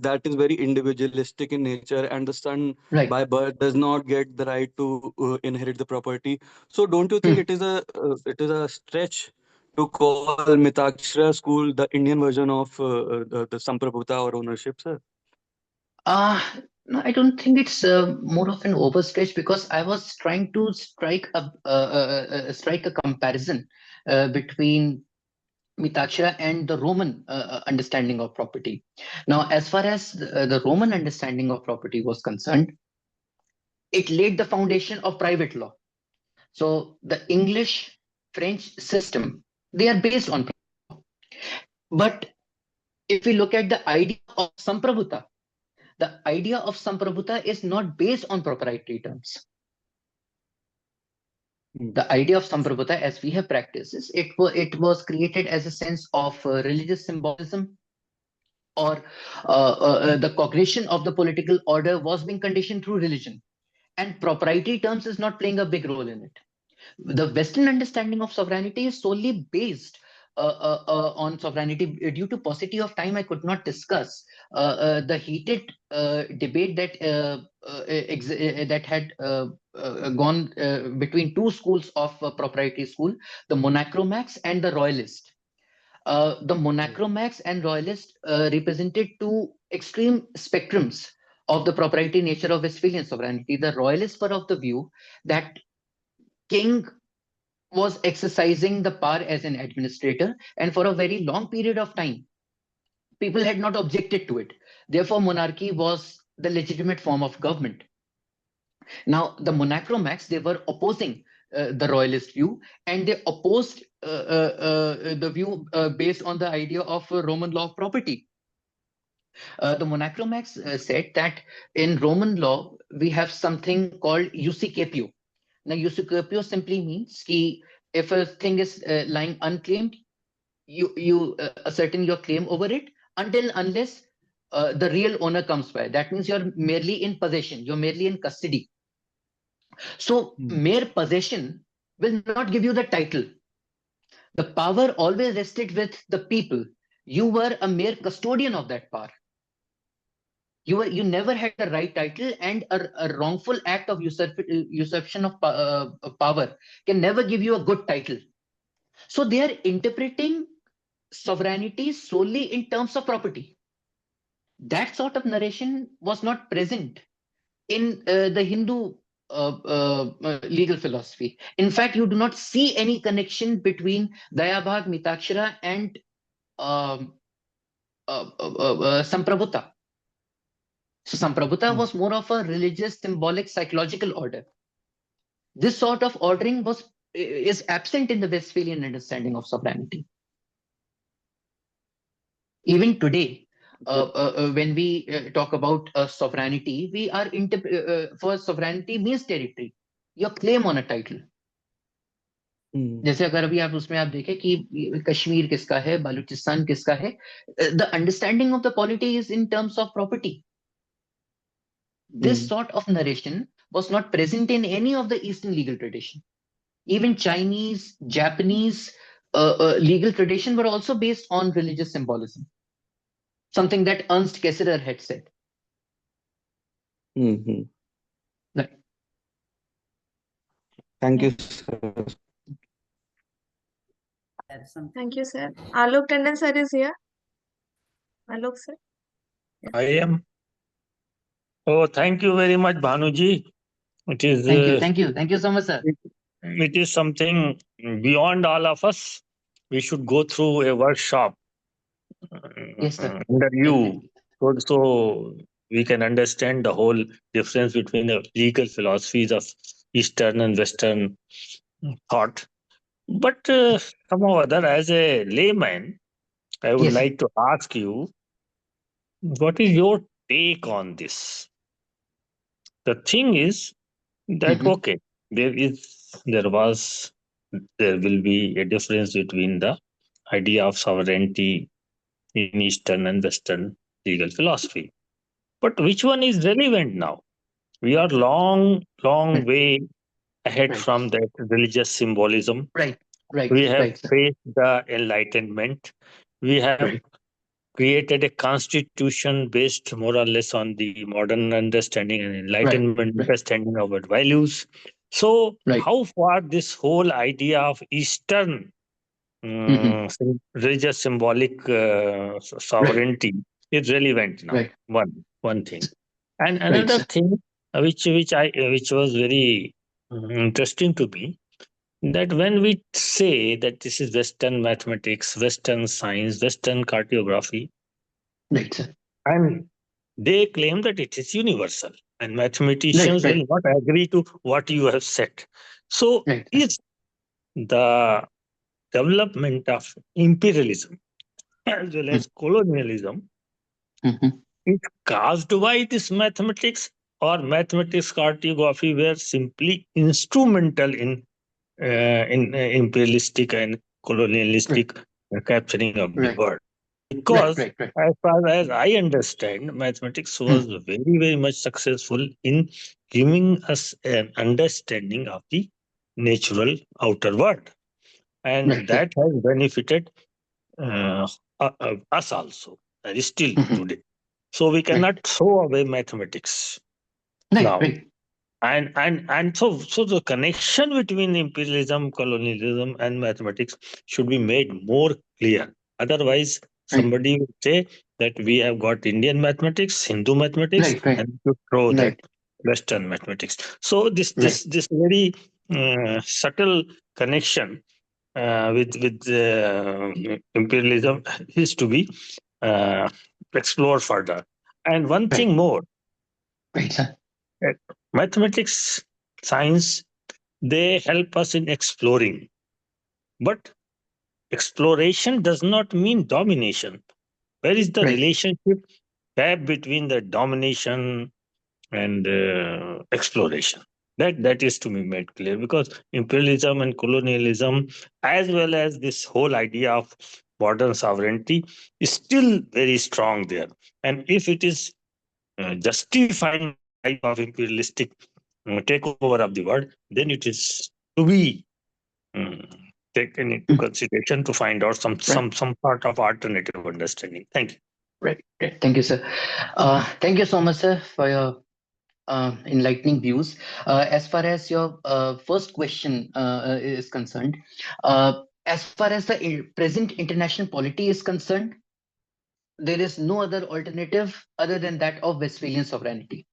that is very individualistic in nature, and the son right. by birth does not get the right to inherit the property. So don't you think Hmm. it is a stretch to call Mitakshara school the Indian version of the Samprabhuta or ownership, sir? Uh, no, I don't think it's more of an overstretch because I was trying to strike a comparison between Mitachara and the Roman understanding of property. Now, as far as the Roman understanding of property was concerned, it laid the foundation of private law. So the English, French system, they are based on. But if we look at the idea of Samprabhuta, the idea of Samprabhuta is not based on proprietary terms. Hmm. The idea of Samprabhuta, as we have practiced, it was created as a sense of religious symbolism, or the cognition of the political order was being conditioned through religion, and proprietary terms is not playing a big role in it. The Western understanding of sovereignty is solely based on sovereignty. Due to paucity of time, I could not discuss the heated debate that had gone between two schools of proprietary school, the Monachromax and the Royalist. The Monachromax and Royalist represented two extreme spectrums of the proprietary nature of Westphalian sovereignty. The Royalists were of the view that king was exercising the power as an administrator, and for a very long period of time, people had not objected to it. Therefore, monarchy was the legitimate form of government. Now, the Monachromax, they were opposing the royalist view, and they opposed the view based on the idea of Roman law of property. The Monachromax said that in Roman law, we have something called usucapio. Now, usucapio simply means कि if a thing is lying unclaimed, you ascertain your claim over it until unless the real owner comes by. That means you're merely in possession, you're merely in custody. So mere possession will not give you the title. The power always rested with the people. You were a mere custodian of that power. You never had the right title, and a wrongful act of usurpation of power can never give you a good title. So they are interpreting sovereignty solely in terms of property. That sort of narration was not present in the Hindu legal philosophy. In fact, you do not see any connection between Dayabhag, Mitakshara, and um, Samprabhuta. So Samprabhuta was more of a religious, symbolic, psychological order. This sort of ordering is absent in the Westphalian understanding of sovereignty. Even today, when we talk about sovereignty, we are for sovereignty means territory, your claim on a title. जैसे अगर अभी आप उसमें आप देखें कि कश्मीर किसका है, बलूचिस्तान किसका है, the understanding of the polity is in terms of property. This sort of narration was not present in any of the Eastern legal tradition. Even Chinese, Japanese legal tradition were also based on religious symbolism, something that Ernst Kessler had said. Right. Thank you, sir. Thank you, sir. Alok Tandon sir is here. Alok sir. I am. Oh, thank you very much, Bhanuji. It is Thank you so much, sir. it is something beyond all of us. We should go through a workshop Yes, sir. under you, Definitely. so we can understand the whole difference between the legal philosophies of Eastern and Western thought. But somehow or other, as a layman, I would Yes, sir. like to ask you What is your take on this? The thing is that okay, there will be a difference between the idea of sovereignty in Eastern and Western legal philosophy. But which one is relevant now? We are long way ahead Right. from that religious symbolism. Right. We have Right, sir. faced the Enlightenment. We have Right. created a constitution based more or less on the modern understanding and Enlightenment Right. understanding of our values. So, Right. how far this whole idea of Eastern religious symbolic sovereignty is relevant now? Right. One thing, and Right, another sir. thing which was very interesting to me, that when we say that this is Western mathematics, Western science, Western cartography, Right, sir. and they claim that it is universal, and Right. mathematicians will Right. not agree to what you have said. So, Right, sir. is the development of imperialism as well as colonialism is caused by this mathematics, or mathematics cartography were simply instrumental in imperialistic and colonialistic capturing of the Right. world? Right. Because Right. Right. as far as I understand, mathematics was very much successful in giving us an understanding of the natural outer world, and Right, sir. that has benefited us also, and still today. So we cannot throw away mathematics now. Right. And so the connection between imperialism, colonialism, and mathematics should be made more clear. Otherwise, somebody would say that we have got Indian mathematics, Hindu mathematics, Right. and to throw that Right. Western mathematics. So this Right. very subtle connection with imperialism is to be uh, explored further. And one thing more, Right, sir. mathematics, science, they help us in exploring. But exploration does not mean domination. Where is the Right. relationship between the domination and exploration? That is to be made clear, because imperialism and colonialism, as well as this whole idea of modern sovereignty, is still very strong there. And if it is justifying type of imperialistic takeover of the world, then it is to be um, taken into consideration to find out some sort of alternative understanding. Thank you. Right. Thank you, sir. Thank you so much, sir, for your enlightening views. As far as your first question is concerned, as far as the present international polity is concerned, there is no other alternative other than that of Westphalian sovereignty.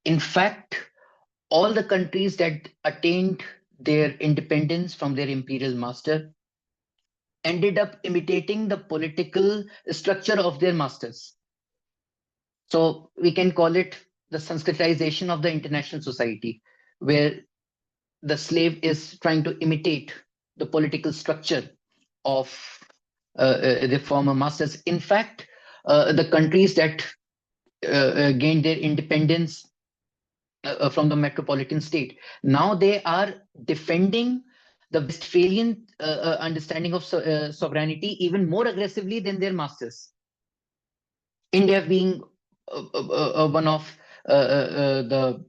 In fact, all the countries that attained their independence from their imperial master ended up imitating the political structure of their masters. So we can call it the Sanskritization of the international society, where the slave is trying to imitate the political structure of the former masters. In fact, the countries that gained their independence from the metropolitan state, now they are defending the Westphalian understanding of sovereignty even more aggressively than their masters. India being one of the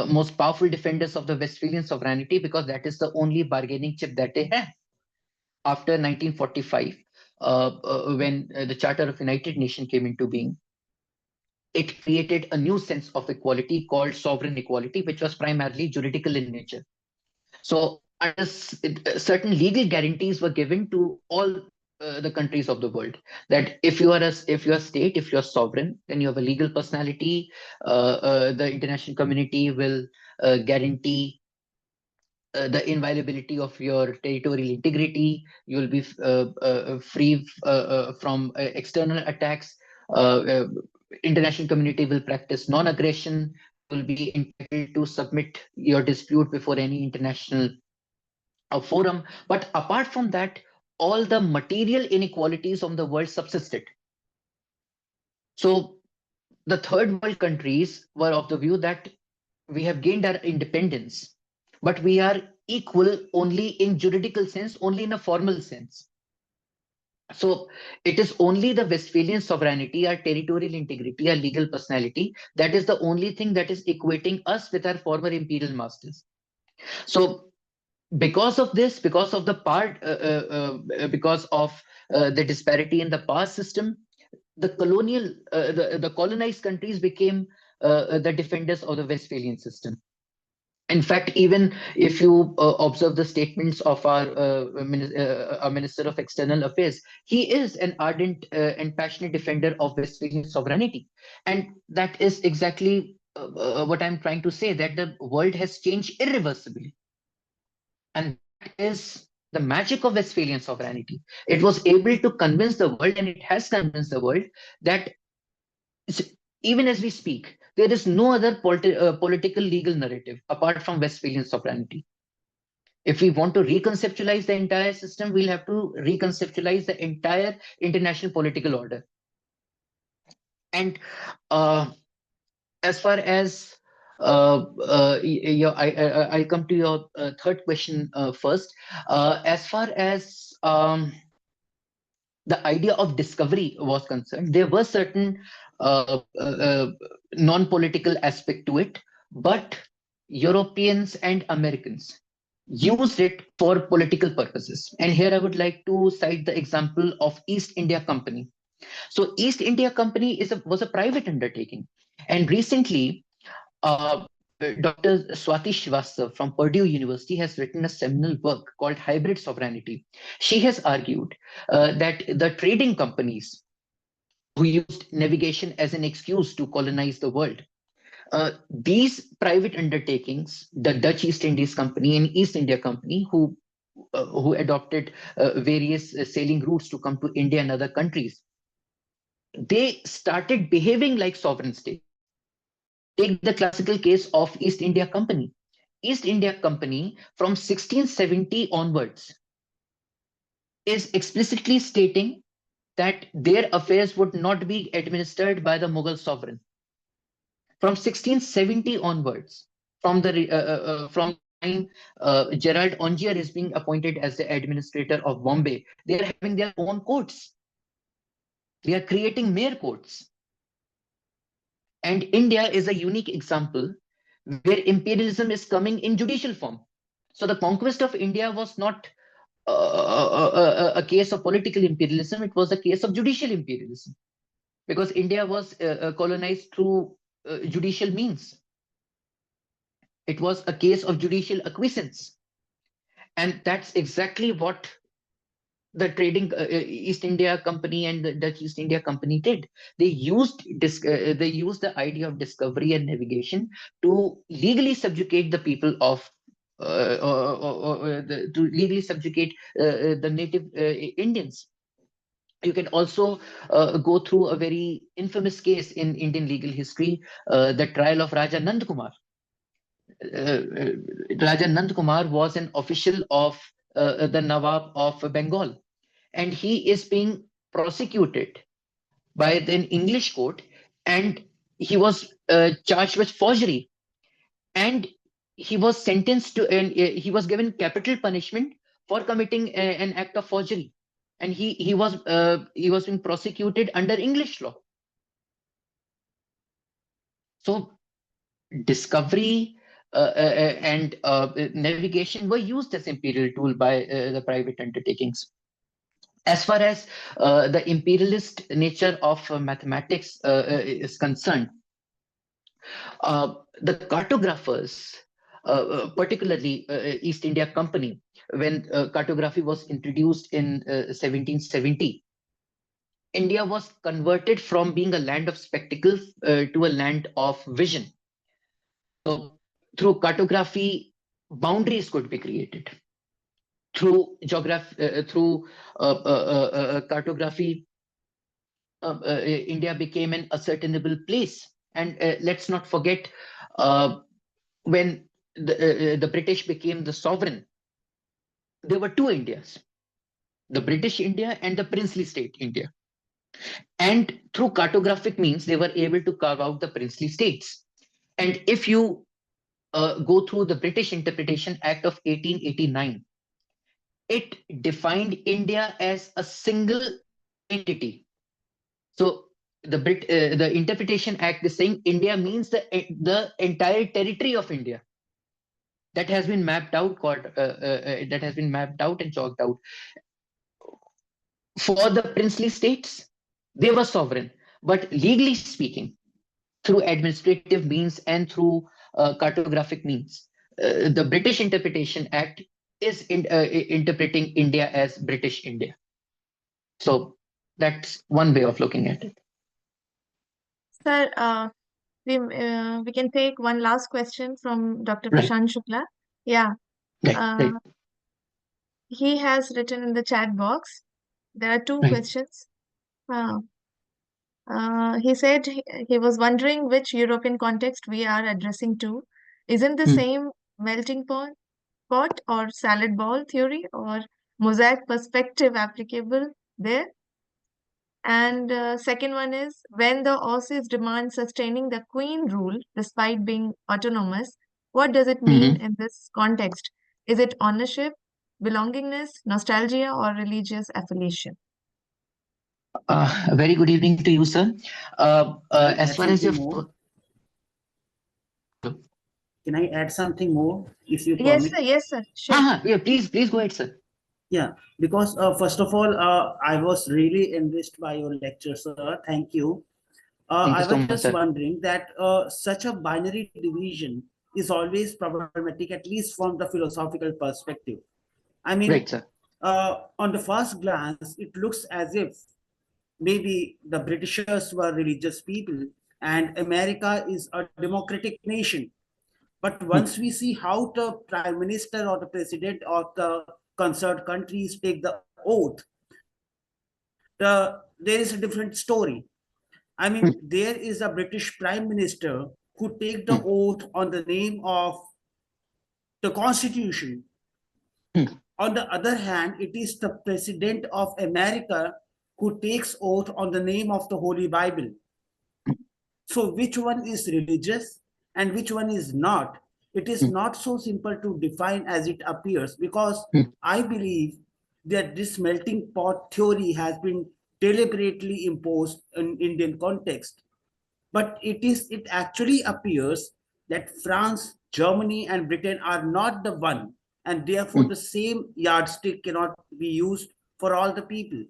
most powerful defenders of the Westphalian sovereignty, because that is the only bargaining chip that they have. After 1945, when the Charter of United Nations came into being, it created a new sense of equality called sovereign equality, which was primarily juridical in nature. So certain legal guarantees were given to all the countries of the world, that if you are a state, if you're sovereign, then you have a legal personality. The international community will guarantee the inviolability of your territorial integrity. You will be free from external attacks. International community will practice non-aggression. You will be entitled to submit your dispute before any international forum. But apart from that, all the material inequalities of the world subsisted. So the third world countries were of the view that we have gained our independence, but we are equal only in juridical sense, only in a formal sense. So it is only the Westphalian sovereignty, our territorial integrity, our legal personality, that is the only thing that is equating us with our former imperial masters. So because of this, because of the because of the disparity in the past system, the colonized countries became the defenders of the Westphalian system. In fact, even if you observe the statements of our Minister of External Affairs, he is an ardent and passionate defender of Westphalian sovereignty. And that is exactly what I'm trying to say, that the world has changed irreversibly. And that is the magic of Westphalian sovereignty. It was able to convince the world, and it has convinced the world, that even as we speak, there is no other political legal narrative apart from Westphalian sovereignty. If we want to reconceptualize the entire system, we'll have to reconceptualize the entire international political order. And as far as I'll come to your third question first. As far as the idea of discovery was concerned, there were certain non-political aspect to it, but Europeans and Americans used it for political purposes. And here I would like to cite the example of East India Company. So East India Company was a private undertaking. And recently, Dr. Swati Srivastava from Purdue University has written a seminal work called Hybrid Sovereignty. She has argued that the trading companies who used navigation as an excuse to colonize the world, these private undertakings, the Dutch East Indies Company and East India Company, who adopted various sailing routes to come to India and other countries, they started behaving like sovereign states. Take the classical case of East India Company. East India Company from 1670 onwards is explicitly stating that their affairs would not be administered by the Mughal sovereign. From 1670 onwards, from the time Gerald Ongier is being appointed as the administrator of Bombay, they are having their own courts. They are creating mayor courts. And India is a unique example where imperialism is coming in judicial form. So the conquest of India was not a case of political imperialism, it was a case of judicial imperialism, because India was colonized through judicial means. It was a case of judicial acquiescence. And that's exactly what the trading East India Company and the Dutch East India Company did. They used the idea of discovery and navigation to legally subjugate the people of to legally subjugate the native Indians. You can also go through a very infamous case in Indian legal history, the trial of Raja Nand Kumar. Raja Nand Kumar was an official of the Nawab of Bengal, and he is being prosecuted by an English court, and he was charged with forgery, and he was sentenced to, and he was given capital punishment for committing an act of forgery, and he was being prosecuted under English law. So discovery and navigation were used as imperial tool by the private undertakings. As far as the imperialist nature of mathematics is concerned, the cartographers, particularly East India Company, when cartography was introduced in 1770, India was converted from being a land of spectacle to a land of vision. So through cartography, boundaries could be created. Through cartography, India became an ascertainable place. And let's not forget, when the British became the sovereign, there were two Indias, the British India and the princely state India. And through cartographic means, they were able to carve out the princely states. And if you go through the British Interpretation Act of 1889, it defined India as a single entity. So the Interpretation Act is saying India means the entire territory of India that has been mapped out, and chalked out. For the princely states, they were sovereign, but legally speaking, through administrative means and through cartographic means, the British Interpretation Act is interpreting India as British India. So that's one way of looking at it. Sir, we can take one last question from Dr. Right. Prashant Shukla. Yeah, Right. he has written in the chat box. There are two Right. questions. He said he was wondering which European context we are addressing to. Isn't the same melting pot or salad ball theory or mosaic perspective applicable there? And second one is, when the Aussies demand sustaining the Queen rule despite being autonomous, what does it mean in this context? Is it ownership, belongingness, nostalgia, or religious affiliation? A very good evening to you, sir. As far as your Can I add something more, if you Yes, permit? sir. Yes, sir. Sure. yeah, please go ahead, sir. Yeah, because first of all, I was really enriched by your lecture, sir. Thank you. Thank I you so was much, just sir. wondering that such a binary division is always problematic, at least from the philosophical perspective. I mean, Right, sir. On the first glance, it looks as if maybe the Britishers were religious people and America is a democratic nation. But once we see how the prime minister or the president of the concerned countries take the oath, there is a different story. I mean, there is a British prime minister who take the oath on the name of the constitution. On the other hand, it is the president of America who takes oath on the name of the Holy Bible. So which one is religious and which one is not? It is not so simple to define as it appears, because I believe that this melting pot theory has been deliberately imposed in Indian context. But it actually appears that France, Germany, and Britain are not the one, and therefore the same yardstick cannot be used for all the people.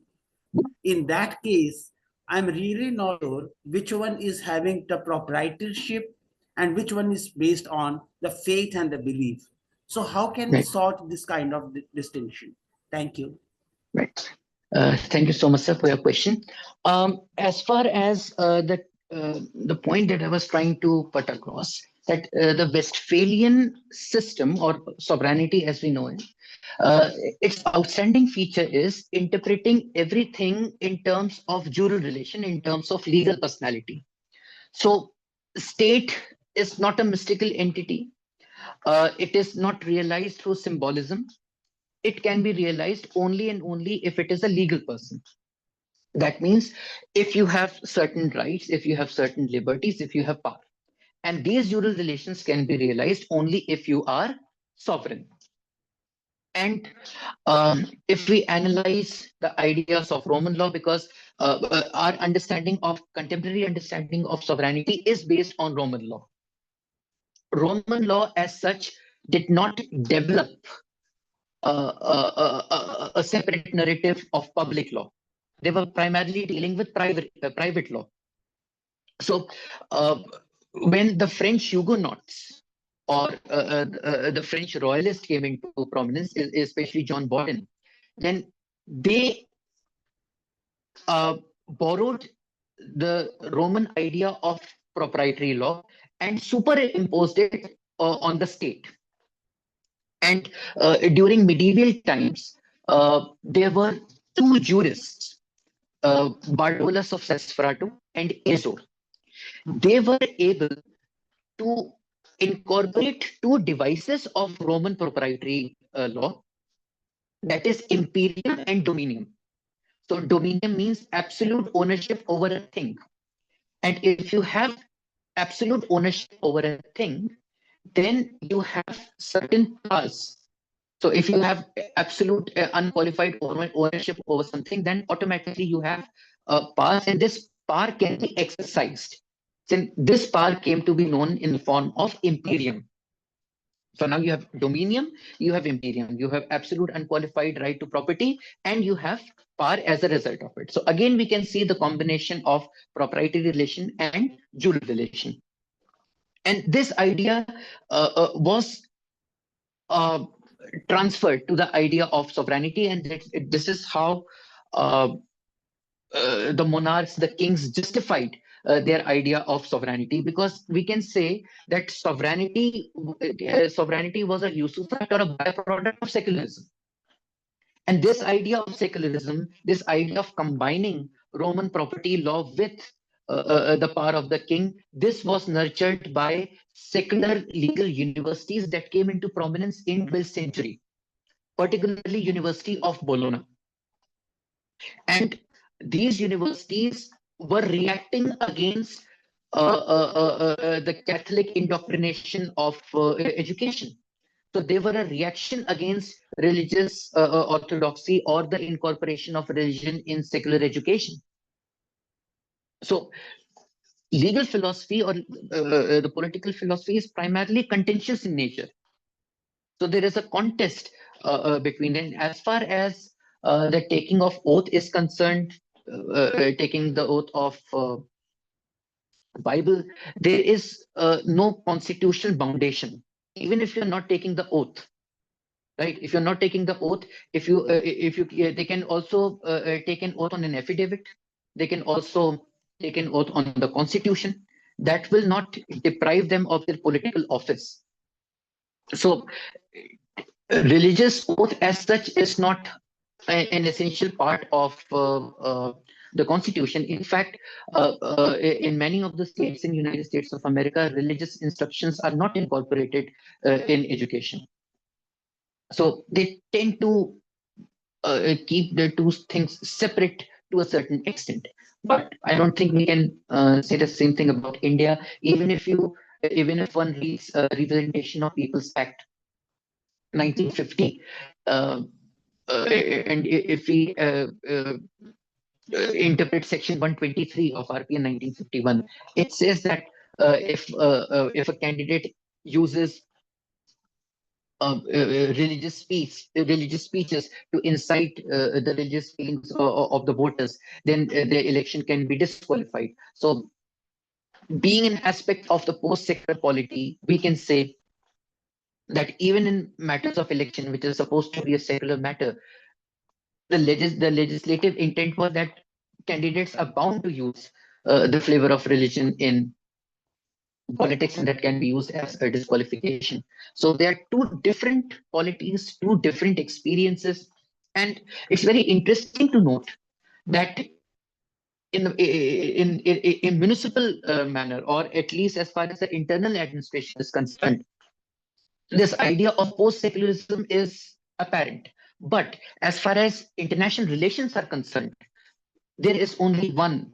In that case, I'm really not sure which one is having the proprietorship and which one is based on the faith and the belief. So how can we sort this kind of distinction? Thank you. Right. Thank you so much, sir, for your question. As far as the point that I was trying to put across, that the Westphalian system or sovereignty as we know it, its outstanding feature is interpreting everything in terms of jural relation, in terms of legal personality. So state is not a mystical entity. It is not realized through symbolism. It can be realized only and only if it is a legal person. That means if you have certain rights, if you have certain liberties, if you have power. And these jural relations can be realized only if you are sovereign. And if we analyze the ideas of Roman law, because our contemporary understanding of sovereignty is based on Roman law. Roman law as such did not develop a separate narrative of public law. They were primarily dealing with private law. So when the French Huguenots or the French royalists came into prominence, especially John Borden, then they borrowed the Roman idea of proprietary law and superimposed it on the state. And during medieval times, there were two jurists, Bardolus of Sesfrato and Azor. They were able to incorporate two devices of Roman proprietary law, that is imperium and dominium. So dominion means absolute ownership over a thing. And if you have absolute ownership over a thing, then you have certain powers. So if you have absolute unqualified ownership over something, then automatically you have powers, and this power can be exercised. So this power came to be known in the form of imperium. So now you have dominion, you have imperium, you have absolute unqualified right to property, and you have power as a result of it. So again, we can see the combination of proprietary relation and dual relation. And this idea was uh, transferred to the idea of sovereignty, and this is how uh, the monarchs, the kings justified their idea of sovereignty, because we can say that sovereignty was a usufruct or a byproduct of secularism. And this idea of secularism, this idea of combining Roman property law with the power of the king, this was nurtured by secular legal universities that came into prominence in 12th century, particularly University of Bologna. And these universities were reacting against the Catholic indoctrination of education. So they were a reaction against religious orthodoxy or the incorporation of religion in secular education. So legal philosophy or the political philosophy is primarily contentious in nature. So there is a contest between them. As far as the taking of oath is concerned, taking the oath of Bible, there is no constitutional foundation. Even if you're not taking the oath, right? If you're not taking the oath, if you, they can also take an oath on an affidavit. They can also take an oath on the Constitution. That will not deprive them of their political office. So religious oath as such is not an essential part of the Constitution. In fact, in many of the states in United States of America, religious instructions are not incorporated in education. So they tend to keep the two things separate to a certain extent. But I don't think we can say the same thing about India. Even if one reads Representation of People's Act 1950, and if we interpret section 123 of RPN 1951, it says that if a candidate uses religious speeches to incite the religious feelings of the voters, then the election can be disqualified. So, being an aspect of the post-secular polity, we can say that even in matters of election, which is supposed to be a secular matter, the legislative intent was that candidates are bound to use the flavor of religion in politics, and that can be used as a disqualification. So there are two different polities, two different experiences, and it's very interesting to note that in municipal manner, or at least as far as the internal administration is concerned, this idea of post-secularism is apparent. But as far as international relations are concerned, there is only one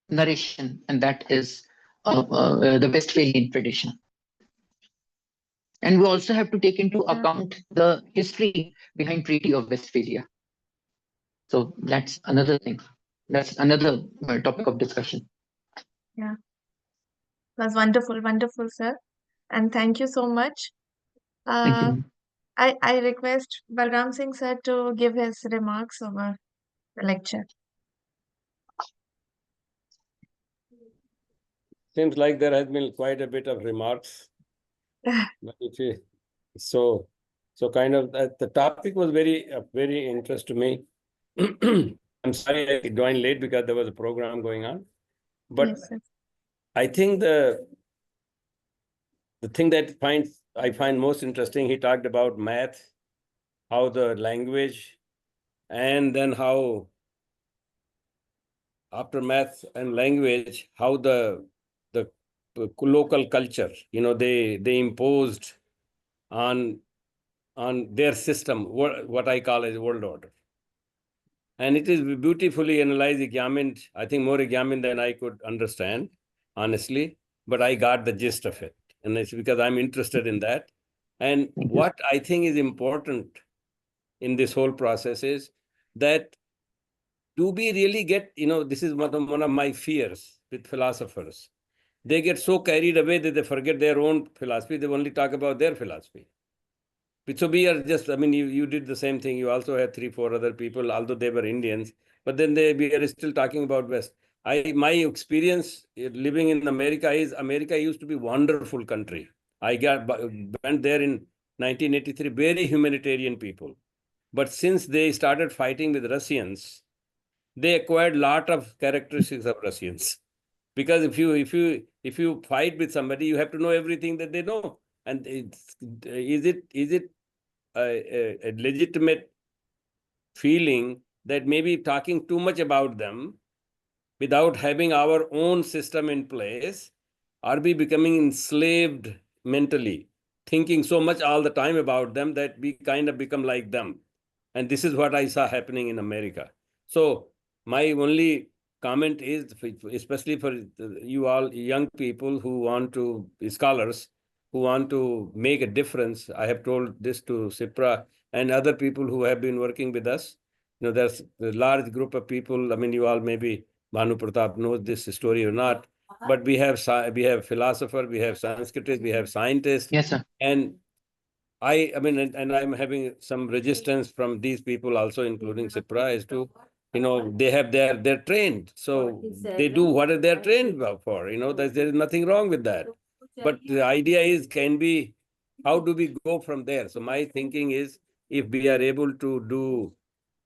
narration, and that is the Westphalian tradition. And we also have to take into account the history behind Treaty of Westphalia. So that's another thing. That's another topic of discussion. Yeah, was wonderful, wonderful, sir. And thank you so much. Thank you. I request Balram Singh sir to give his remarks over the lecture. Seems like there has been quite a bit of remarks. But if you, so kind of the topic was very interest to me. I'm sorry I joined late because there was a program going on. But Yes, sir. I think the thing that I find most interesting, he talked about math, how the language, and then how after math and language, how the local culture, they imposed on their system, what I call as world order. And it is beautifully analyzed, examined, I think more examined than I could understand, honestly. But I got the gist of it. And it's because I'm interested in that. And what I think is important in this whole process is that do we really get, this is one of my fears with philosophers. They get so carried away that they forget their own philosophy. They only talk about their philosophy. So we are just, I mean, you did the same thing. You also had 3-4 other people, although they were Indians, but then we are still talking about West. My experience living in America is America used to be a wonderful country. I went there in 1983, very humanitarian people. But since they started fighting with Russians, they acquired a lot of characteristics of Russians. Because if you fight with somebody, you have to know everything that they know. And is it a legitimate feeling that maybe talking too much about them without having our own system in place, are we becoming enslaved mentally, thinking so much all the time about them that we kind of become like them? And this is what I saw happening in America. So my only comment is, especially for you all young people who want to, scholars, who want to make a difference. I have told this to Sipra and other people who have been working with us. There's a large group of people. I mean, you all maybe Bhanu Pratap knows this story or not, but we have philosophers, we have Sanskritists, we have scientists. Yes, sir. And I mean, and I'm having some resistance from these people also, including Sipra, as to, they're trained. So they do what they're trained for, there is nothing wrong with that. But the idea is, how do we go from there? So my thinking is, if we are able to do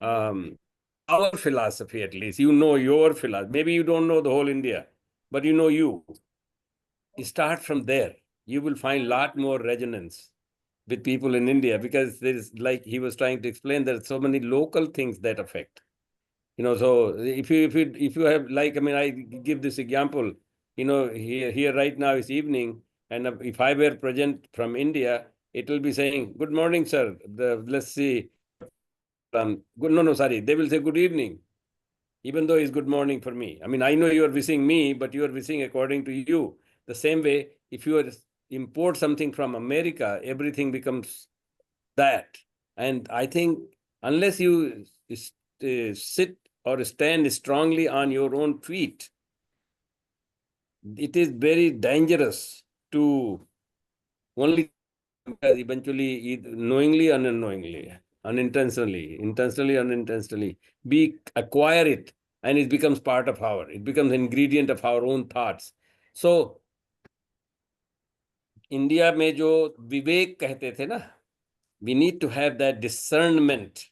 our philosophy, at least, your philosophy, maybe you don't know the whole India, but you start from there. You will find a lot more resonance with people in India, because there is, like he was trying to explain, there are so many local things that affect. So if you have, like, I mean, I give this example, here right now is evening, and if I were present from India, it will be saying, "Good morning, sir." Let's see, sorry, they will say good evening, even though it's good morning for me. I mean, I know you are wishing me, but you are wishing according to you. The same way, if you import something from America, everything becomes that. And I think unless you sit or stand strongly on your own feet, it is very dangerous to only eventually, knowingly, unknowingly, intentionally, unintentionally, acquire it, and it becomes part of it becomes an ingredient of our own thoughts. So India में जो विवेक कहते थे ना, we need to have that discernment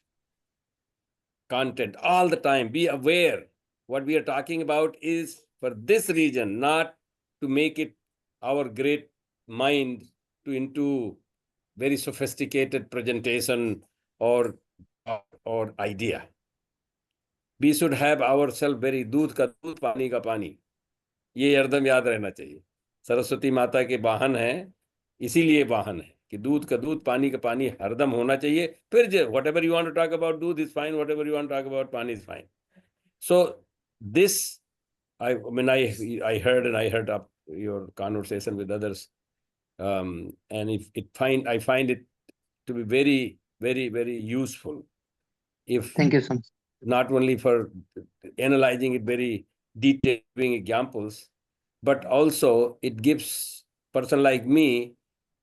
content all the time. Be aware what we are talking about is for this region, not to make it our great mind into very sophisticated presentation or idea. We should have ourselves very दूध का दूध पानी का पानी. ये हरदम याद रहना चाहिए. सरस्वती माता के वाहन है, इसीलिए वाहन है कि दूध का दूध पानी का पानी हरदम होना चाहिए. फिर whatever you want to talk about दूध is fine, whatever you want to talk about पानी is fine. So this, I heard, and I heard up your conversation with others, and I find it to be very, very, very useful. Thank you so much. Not only for analyzing it very detailed, giving examples, but also it gives person like me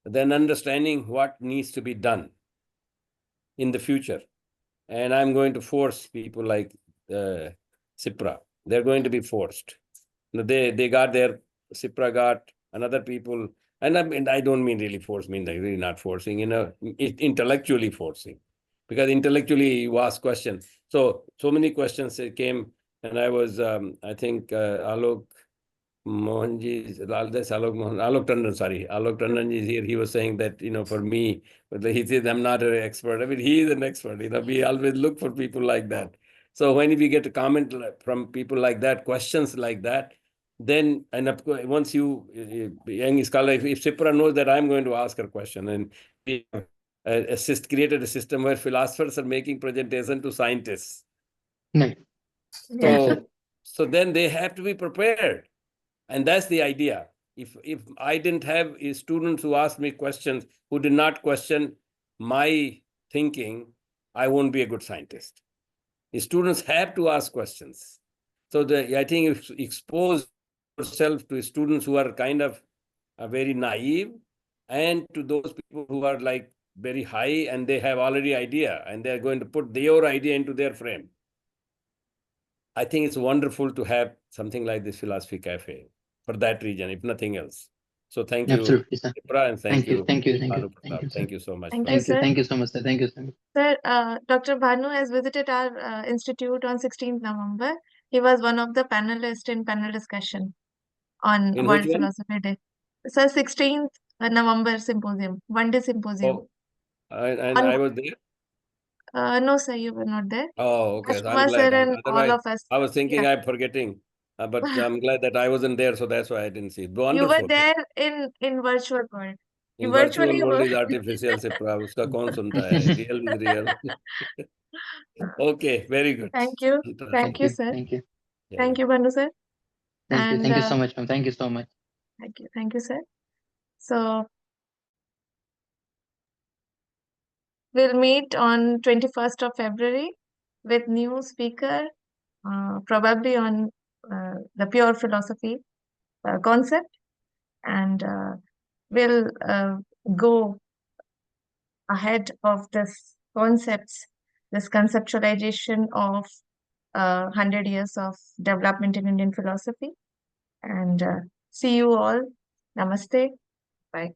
then understanding what needs to be done in the future. And I'm going to force people like Sipra. They're going to be forced. They got their, Sipra got another people, and I don't mean really force, mean they're really not forcing, intellectually forcing. Because intellectually you ask questions. So many questions came, and I was, I think Alok Mohanji, Alok Tandon, sorry. Alok Tandon is here. He was saying that, for me, but he says, I'm not an expert. I mean, he is an expert. We always look for people like that. So when we get a comment from people like that, questions like that, then, and of course, once you, young scholar, if Sipra knows that I'm going to ask her question, and we created a system where philosophers are making presentation to scientists. Right. Yeah. So then they have to be prepared. And that's the idea. If I didn't have students who asked me questions, who did not question my thinking, I won't be a good scientist. The students have to ask questions. So I think if you expose yourself to students who are kind of very naive, and to those people who are like very high and they have already idea and they're going to put their idea into their frame. I think it's wonderful to have something like this philosophy cafe for that region, if nothing else. So thank you, Absolutely, sir. Ipra, and thank you, Bhanu Thank Pratap. you, sir. Thank you so much. Thank for you, that. sir. Thank you so much, sir. Thank you so much. Sir, Dr. Bhanu has visited our institute on 16th November. He was one of the panelists in panel discussion on In World which one? Philosophy Day. Sir, 16th November symposium, one-day symposium. Oh, and I was there. No, sir, you were not there. Oh, okay. So I'm Ashma glad. sir and all Otherwise, of us. I was thinking Yeah. I'm forgetting, but I'm glad that I wasn't there, so that's why I didn't see it. You were Wonderful. there in virtual world. You In virtual virtually world were. is artificial, Ipra. Uska kaun sunta hai? Real is real. Okay, very good. Thank you. Interesting. Thank you, sir. Thank you. Yeah, Thank you, Bhanu sir. Thank you. And Thank you so much, ma'am. Thank you so much. thank you. Thank you, sir. So we'll meet on 21st of February with new speaker, probably on the pure philosophy concept, and we'll go ahead of this concepts, this conceptualization of 100 years of development in Indian philosophy. And see you all. Namaste. Bye.